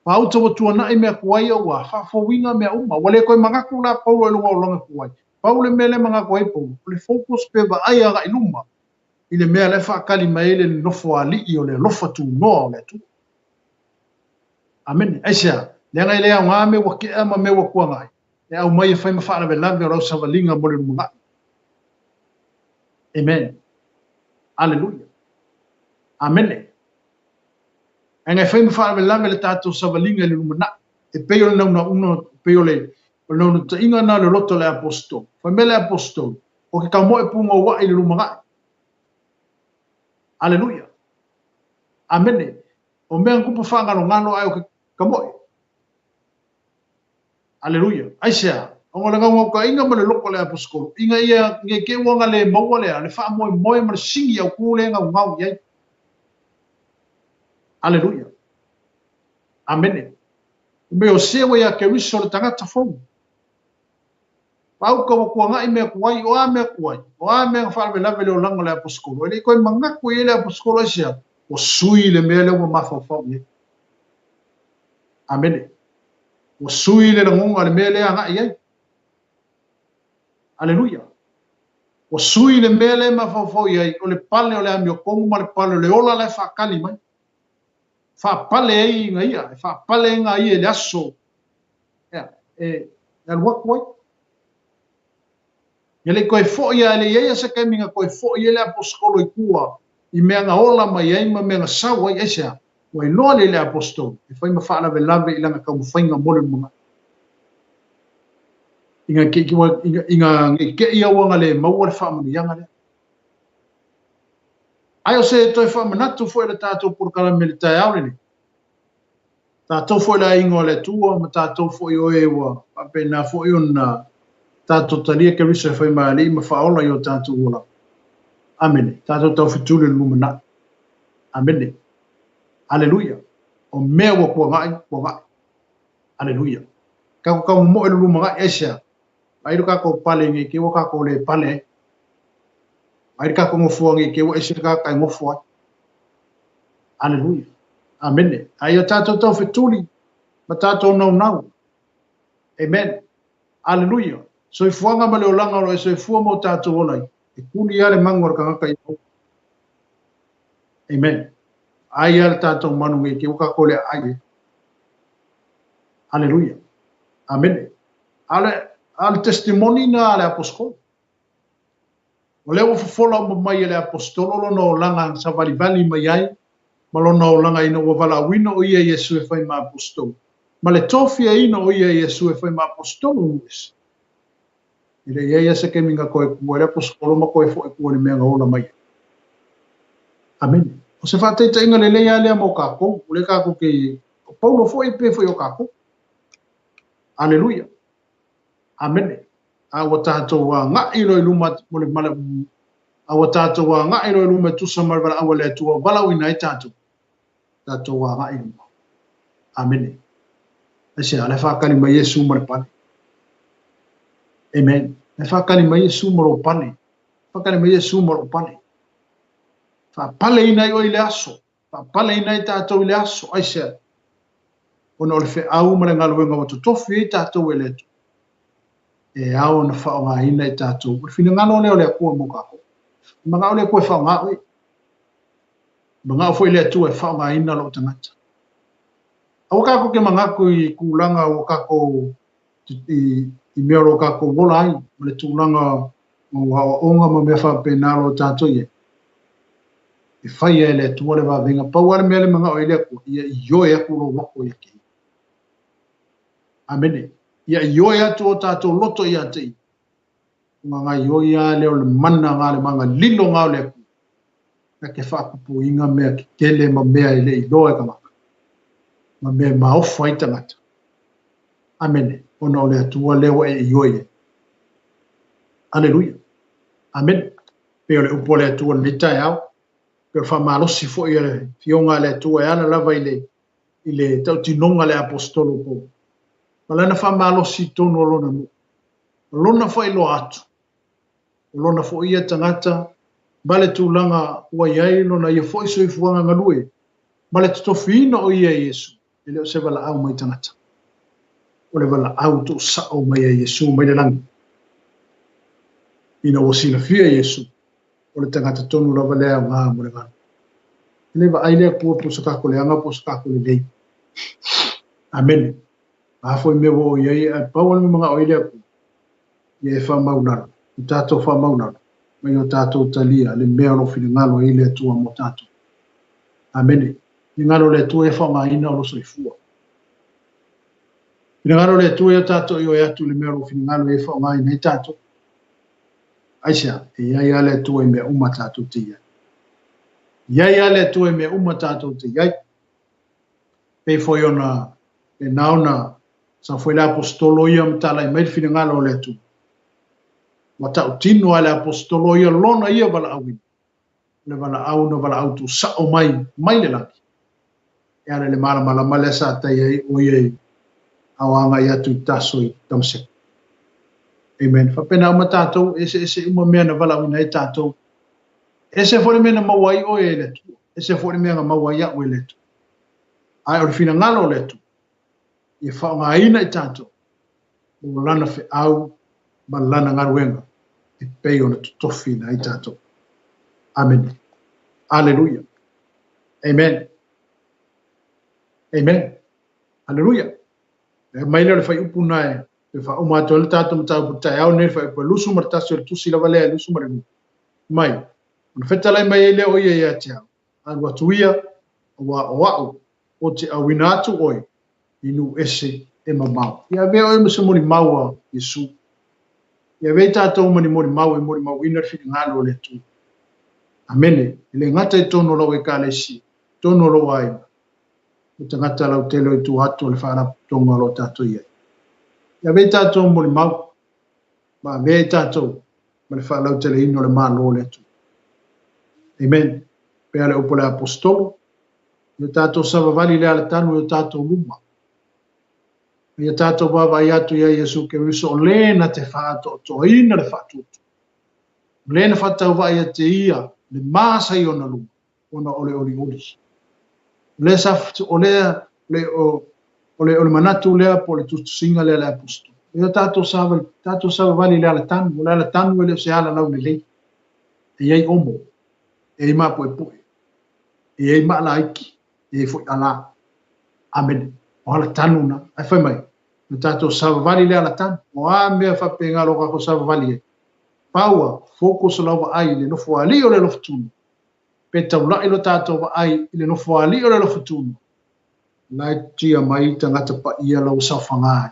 Pa auta wa tua nai mea kua i au a whawinga mea uma. Wale koe mangaku la paulo i lunga olanga kua i. Paule mele mga koe po, le focus pe ba ai aga iluma. Ile mea le whaakali mai le nofo a li o le lofa tu noa o le tu. Amen. Aisea, le ngai lea ngā me wa ke ama me wa kua ngai. Le au mai e whai mawhaana ve lawe o rau savalinga mo le mga. Amen. Alleluia. Amen. E ngai whai mawhaana ve lawe le tātou savalinga le mga. E peo le nauna uno, peo le no te inga na le loto le apostol. Fa mele apostol. O ke ka moe punga wa i le lumangai. Aleluia. Amene. O mea kupu whanga no ngano ai o ke ka moe. Aleluia. Aisea. O ngā ngā ka inga ma le loko le apostol. Inga ia nge ke wanga le maua le le wha moe moe ma le singi au kule ngau ngau iai. Aleluia. Amene. O mea o sewa ia ke riso le tangata fongu. Pau ka wakua ngai mea kuai, o a mea kuai, o a mea whaarwe lawe leo langa le aposkolo. Ele koe mangaku i le aposkolo isia, o sui le mea leo ma mawhawhau ye. Amene. O sui le rangonga le mea lea ngai ai. Aleluia. O sui le mea lea ma mawhawhau ye, o le pale o le amio kongu ma le pale le ola le whaakali mai. Whaapale ei inga ia, whaapale inga ia le aso. E alwakuai. Ele koe fo ia ele ia se ke minga koe fo ia le apostolo i kua i mea nga ola mai ai ma mea nga sau ai esia o i loa le apostolo e whai ma whaala ve lawe i langa kau mwhainga mole mga inga ke ia wanga le maua le whaamani yanga le ai o se toi whaamanatu fo ele tātou porkala me le tai aure ni tātou fo ele ingo le tua ma tātou fo i oe wa apena fo i ona tātou talia ke risa whai maali ma whaola i o tātou ola. Amene. Tātou tau whitule lumana. Amene. Aleluia. O mea wa kua ngai, kua ngai. Aleluia. Kako kau mo e luma ngai esia. Airu kako pale ngi ke wa kako le pale. Airu kako ngofua ngi ke wa esia kako ngofua. Aleluia. Amene. Ai o tātou tau whituli. Ma tātou nau nau. Amen. Aleluia. So i fuanga ma le olanga o so i fua mo tātou olai. E kuni ale mangor ka ngaka i po. Amen. Ai ale tātou manu ngi ke uka kole ai. Aleluia. Amen. Ale testimoni na ale apostol. O leo fufola mo mai ale apostolo lo no olanga sa vali vali mai ai. Ma lo no olanga ino wa vala wino o ia Yesu e fai ma apostol. Ma le tofia ino o ia Yesu e fai ma apostol. Ile ia se ke minga koe kua le apostolo ma koe fo e kua le mea ngaola mai. Amen. O se whateita inga le leia lea mo kako, ule kako ke Paulo fo i pe fo i o kako. Aleluia. Amen. Awa tātou a ngā ilo i luma mo le mala. Awa tātou a ngā ilo i luma tusa marwala awa lea tua walau ina i tātou. Tātou a ngā ilo. Amen. Ese ale whakali ma Yesu ma le pane. Amen. E whakali mai Yesu maro pane. Whakali mai Yesu maro pane. Whapale inai o i le aso. Whapale inai tātou i le aso. Aisea. Ona o le whi au mara ngā luenga watu tofi i tātou e letu. E au na whao ngā ina i tātou. Whina ngano leo lea kua mo kako. Mga o lea kua whao ngā oi. Mga o fwoi lea tu e whao ngā ina lo tangata. Awa kako ke mga ko i kulanga o kako i I mea ro kako wola ai, ma le tūlanga o onga ma mea whapena ro tātou ye. E whai e le tua le wawenga, pau ale mea le mga o ele ako, ia I oe aku ro wako ia ki. Amene. Ia I oe atu o tātou loto ia te. Nga ngai oe ia leo le mana ngā le manga lilo ngā le aku. Na ke whakapu inga mea ki kele ma mea ele I loe ka maka. Ma mea maofa I tangata. Amene. Ona o le atua leo e I oe. Aleluia. Amen. Peo le upo le atua le tai au. Peo whamalosi fo I le fionga le atua e ana lava I le tau tinonga le apostolo po. Malana whamalosi tono lona mu. Lona fo I lo atu. Lona fo ia tangata. Bale tūlanga ua iai lona ia fo I soifuanga ngalue. Bale tutofina o ia Yesu. Ele o se wala au mai tangata. O le wala au tu sao mai a Yesu mai le langi. Ina o sila fia Yesu. O le tangata tonu lava lea ngā mo le ngā. Ele wa aile kua po sakako le anga po sakako le lei. Amen. Mahafo I mea wo o iai a paua ni mga oile aku. Ia e whamaunara. I tātou whamaunara. Mai o tātou talia. Le mea no whina ngalo i le atua mo tātou. Amen. I ngalo le atua e whanga ina o lo soifua. I ngalo le atua e tātou I o e atu le mea no whina ngalo e whanga ina I tātou. Aisha, e iai ale atua I mea uma tātou te iai. Iai ale atua I mea uma tātou te iai. Pei foi ona e naona sa foi le apostolo ia mtala I mai whina ngalo le atua. Wata o tino ale apostolo ia lona ia wala awin. Le wala au na wala au tu sao mai le laki. E ale le mala mala male sa tai ai o iei awanga ia tu taso I tamsek. Amen. Whapena uma tātou, ese uma mea na wala awin ai tātou. Ese fore mea na mawai o e letu. Ese fore mea na mawai a o e letu. Ai o le whina ngalo letu. I whaonga aina I tātou. O lana whi au, ma lana ngaruenga. I pei ona tutofina I tātou. Amen. Alleluia. Amen. Amen. Alleluia. E mai le whai upuna e. E wha uma ato le tātou matau putai au ne whai pa lusu martasi o le tusi la walea lusu marinu. Mai. Ona whetalai mai e leo ia ia te au. Anu atuia, wa o au, o te awina atu oi. Inu ese e mamau. Ia vea oi mase moni maua Yesu. Ia vea tātou moni mau e moni mau ina whini ngalo le tu. Amene. Ele ngata I tono lau e kālesi. Tono lau ai. O te ngata lau telo I tu hatu le whaara tonga lo tātou ia. Ia vea tātou moni mau. Ma vea tātou. Ma le whaara lau tele ino le maa lo le tu. Amen. Pea le upo le apostolo. Ia tātou savavali le ala tanu ia tātou luma. Ia tātou wawa I atu ia Yesu ke wiso o lena te whaato to ina le whaatutu. Lena whaatau wa ia te ia le māsa I ona luma. Ona ole oli oli. Le saftu o lea ole manatu lea po le tutu singa le apostolo. Ia tātou savavali le ala tanu. Le ala tanu ele se ala lau le lei. E iei omo. E ima poe poe. E ei maa la iki. E foi ala. Amen. O ala tanu na. Ai fai mai. Me tātou savavali le ala tanu. O a mea whapenga roka ko savavali e. Paua, focus lawa ai le nofo ali o le lofu tunu. Pe taula ilo tātou wa ai le nofo ali o le lofu tunu. Lai tia mai tangata pa ia lau sawhangai.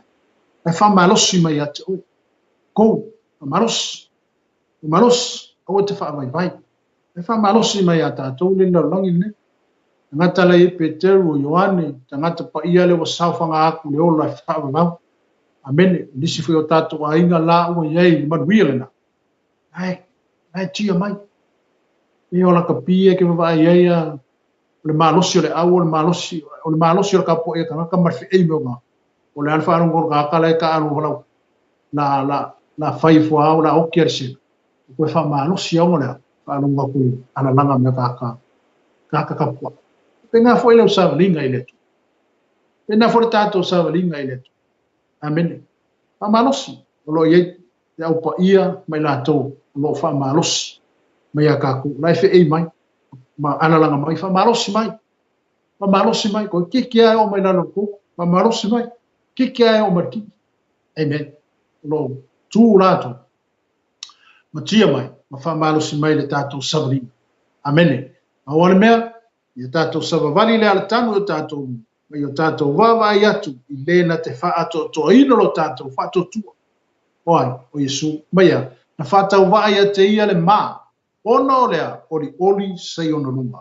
Ai wha malosi mai ate oi. Kou, malos. Malos, au te wha mai vai. Ai wha malosi mai a tātou le nalangi ne. Tangata lai Peteru o Ioane, tangata pa ia le wa sawhanga aku le ola wha mau. Amene, nisi fui o tātou a inga la ua iei le manuia le na. Ai tia mai. E ola ka pia ke wa iei a le malosi o le au, o le malosi o le kapo e tangaka marfi e meo ngā. O le alfa arongo ka kala e ka anu walau. La whaifo au, la oki arisi. Koe wha malosi au le wha arongo ku ana langa mea kaka kapua. Penga fo ile usawa linga ile tu. Penga fo le tātou usawa linga ile tu. Amen. Wha malosi. O lo iei te au pa ia mai la tau. Lo wha malosi. Mai a kaku. Lai fe ei mai. Ma ana langa mai. Wha malosi mai. Wha malosi mai. Koe kiki ai o mai lalo kuku. Wha malosi mai. Kiki ai o mariki. Amen. lo tu lato ma tia mai ma fa malo si mai le tatou sabri amene ma wale mea ia tatou savavali le alatanu o tatou ma ia tatou vava iatu i lena te fa ato to ino lo tatou fa to tu oi o Yesu maia na fa tau va ia te ia le ma ono lea oli sei ono luma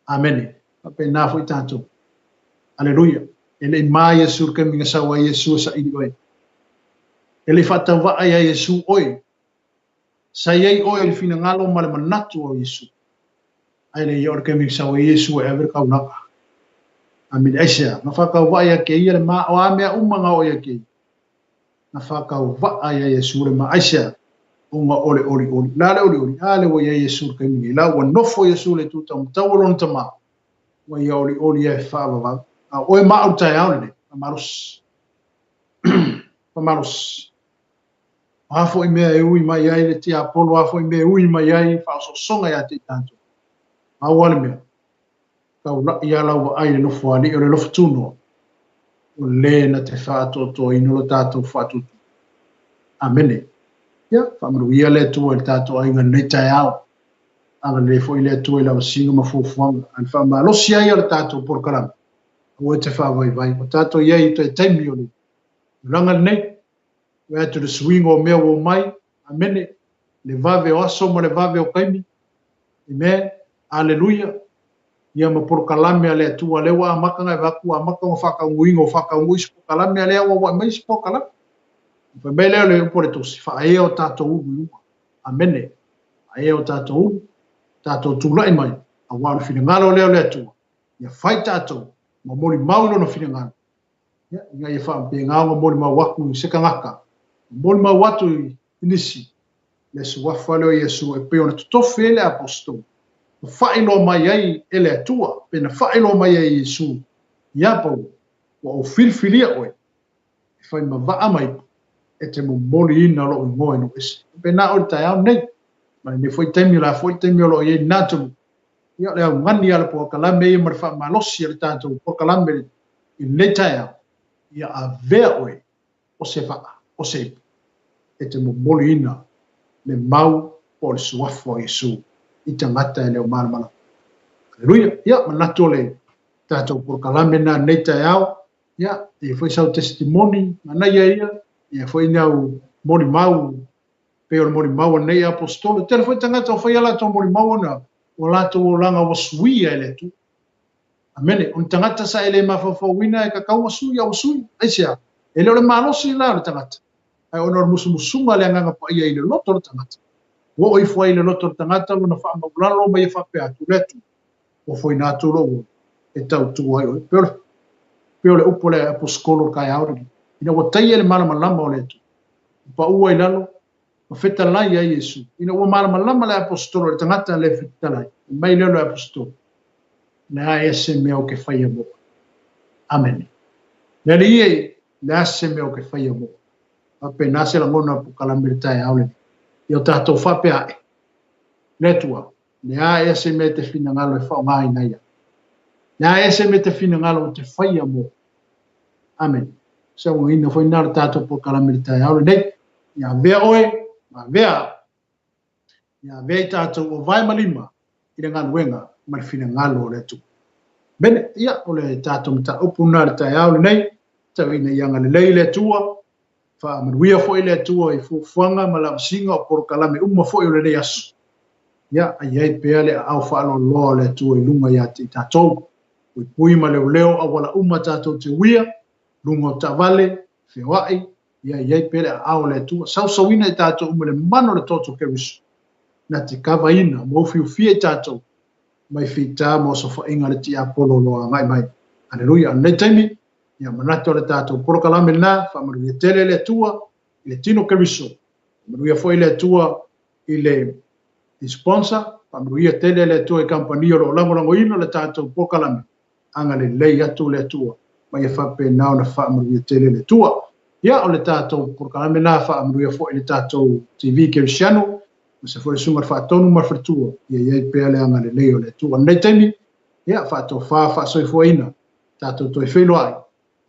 amene pe na foi tatou aleluia ele ma Yesu ke minga sawa Yesu sa ini oi ele fa tau va ia Yesu oi sai oi le fina ngalo ma le manatu o Yesu ai le yor ke minga sawa Yesu e ver kau naka amin asia na fa kau va ia ke ia le ma o amea umanga o ia ke na fa kau va ia Yesu le ma asia unga ole la le ole ale wo ia Yesu ke minga la wo nofo Yesu le tu tam tawolon tama wo ia ole e fa va o ma o tai aule maros afo i mea e ui mai ai le tia polo afo i mea ui mai ai fa so songa ya te tanto awale mea kau la ia lau ai le nofo ali o le nofo tuno o le na te fa to ino lo tato fa tu amene ya fa mru ia le tu el tato ai ngan nei tai ao ala le fo ile tu ile singa ma fu an fa ma lo sia ia le tato por karam o te fa vai o tato ia i te taimi o le ranga nei we to the swing o mea o mai amene le vave o aso mo le vave o kaimi ime aleluia ia ma por kalame ale tu ale wa maka ngai vaku amaka o faka nguingo faka nguis por kalame ale wa mai por kalame pe bele le por to si fa e o tato u amene ai o tato tu lai mai a wa fina ngalo le tu ia fai tato mo moli maulo no fina ngalo ia ia fa pe ngalo moli ma waku se kangaka moli ma watu inisi le suwa falo Yesu e pe ona to fele apostol failo mai ai ele atua pena failo mai ai Yesu ia pa o filfilia oi fai ma va mai e te mo moli ina lo ngoi no es pena o tai au nei ma ne foi temi lo ye nato ia le ngani ala po kalame i marfa malosi le tato po kalame i leta ia a vea oi o se fa o se e te mo moli ina le mau o le suafo Yesu i tangata le o mana aleluia ia manato le tato por kalame na neta ia ia e foi sau testimony mana ia foi nau moli mau pe o moli mau nei apostolo te foi tangata foi ala to moli mau na o lato o langa o Suia ele tu amene on tangata sa ele mafafawina e kakau Suia o Suia aisia ele o le malosi la tangata ai ona musumusuma le nganga pa ia ile loto tangata wo oi foi ile loto tangata no fa maulalo mai fa pe atu letu o foi naturo e tau tu ai pe le upole apostolo kai auri ina o tai ele mala malama o letu pa ua ilalo o feta lai ai Yesu ina o mala malama le apostolo le tangata le feta lai mai le apostolo na ese meo ke fai mo amen le ie na ese meo ke fai mo apena se la mona po kalamirta e aule io tato fa pe ai letua ne a ese me te fina ngalo e fa mai na ia na ese me te fina ngalo te fai mo amen se o ina foi na tato po kalamirta e aule nei ia vea oe ma vea ia vea tato o vai malima ina nganwenga ma fina ngalo le tu bene ia o le tato mta opuna le tai aule nei tawina ia ngale leile tua fa manuia fo ile tua i fuanga ma la singa por kalame uma fo ile le asu ya ai pele au fa lo le tua i lunga ya te tato i pui ma leo a wala uma tato te wia lunga tavale fewai ya ai pele au le tua sauina i tato uma le mano le toto ke wisu na te kavaina mo fiu fie tato mai fita mo so fa inga le ti apolo lo mai aleluia ne temi ia manato le tato por kalame na fa maru tele le tua le tino keriso maru foi le tua ile sponsor fa maru tele le tua compagnia lo lango ino le tato por kalame anga le lei atu le tua mai fa pe na na fa maru tele le tua ia o le tato por kalame na fa maru foi le tato TV kersiano se foi sunga fa tonu ma tua ia pe le anga le lei o le tua ne temi ia fa to fa so foi ina tato to felo ai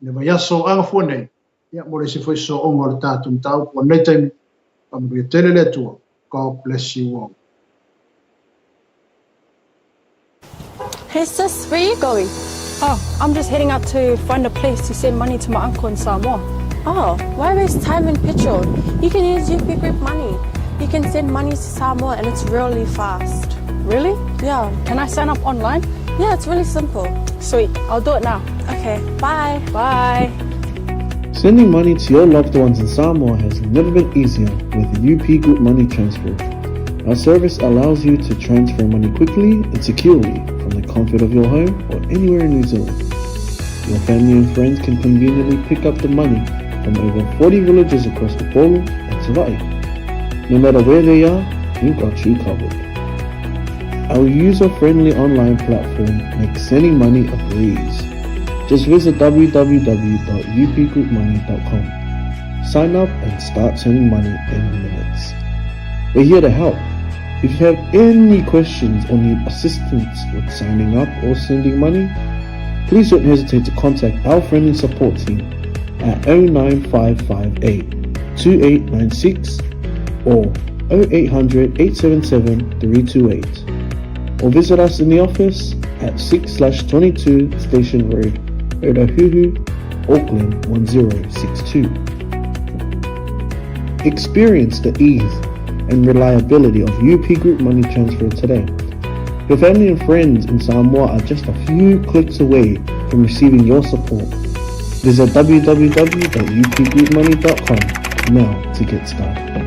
le vai aso anga fo nei Ia mo le se foi so ongo le tātou tau, po nei taimi, pa mo le tele le tua. God bless you all. Hey sis, where are you going? Oh, I'm just heading out to find a place to send money to my uncle in Samoa. Oh, why waste time and petrol? You can use UP Group Money. You can send money to Samoa and it's really fast. Really? Yeah. Can I sign up online? Yeah, it's really simple. Sweet, I'll do it now. Okay, bye. Bye. Sending money to your loved ones in Samoa has never been easier with the UP Group Money Transfer. Our service allows you to transfer money quickly and securely from the comfort of your home or anywhere in New Zealand. Your family and friends can conveniently pick up the money from over 40 villages across the Polo and 𝚟𝚒𝚍. No matter where they are, we've got you covered. Our user-friendly online platform makes sending money a breeze. Just visit www.upgroupmoney.com. Sign up and start sending money in minutes. We're here to help. If you have any questions or need assistance with signing up or sending money, please don't hesitate to contact our friendly support team at 09558 2896 or 0800 877 328, or visit us in the office at 6/22 Station Road, 𝚚𝚑𝚙𝚎𝚘𝚡, Auckland 1062. Experience the ease and reliability of UP Group Money Transfer today. Your family and friends in Samoa are just a few clicks away from receiving your support. Visit www.upgroupmoney.com now to get started.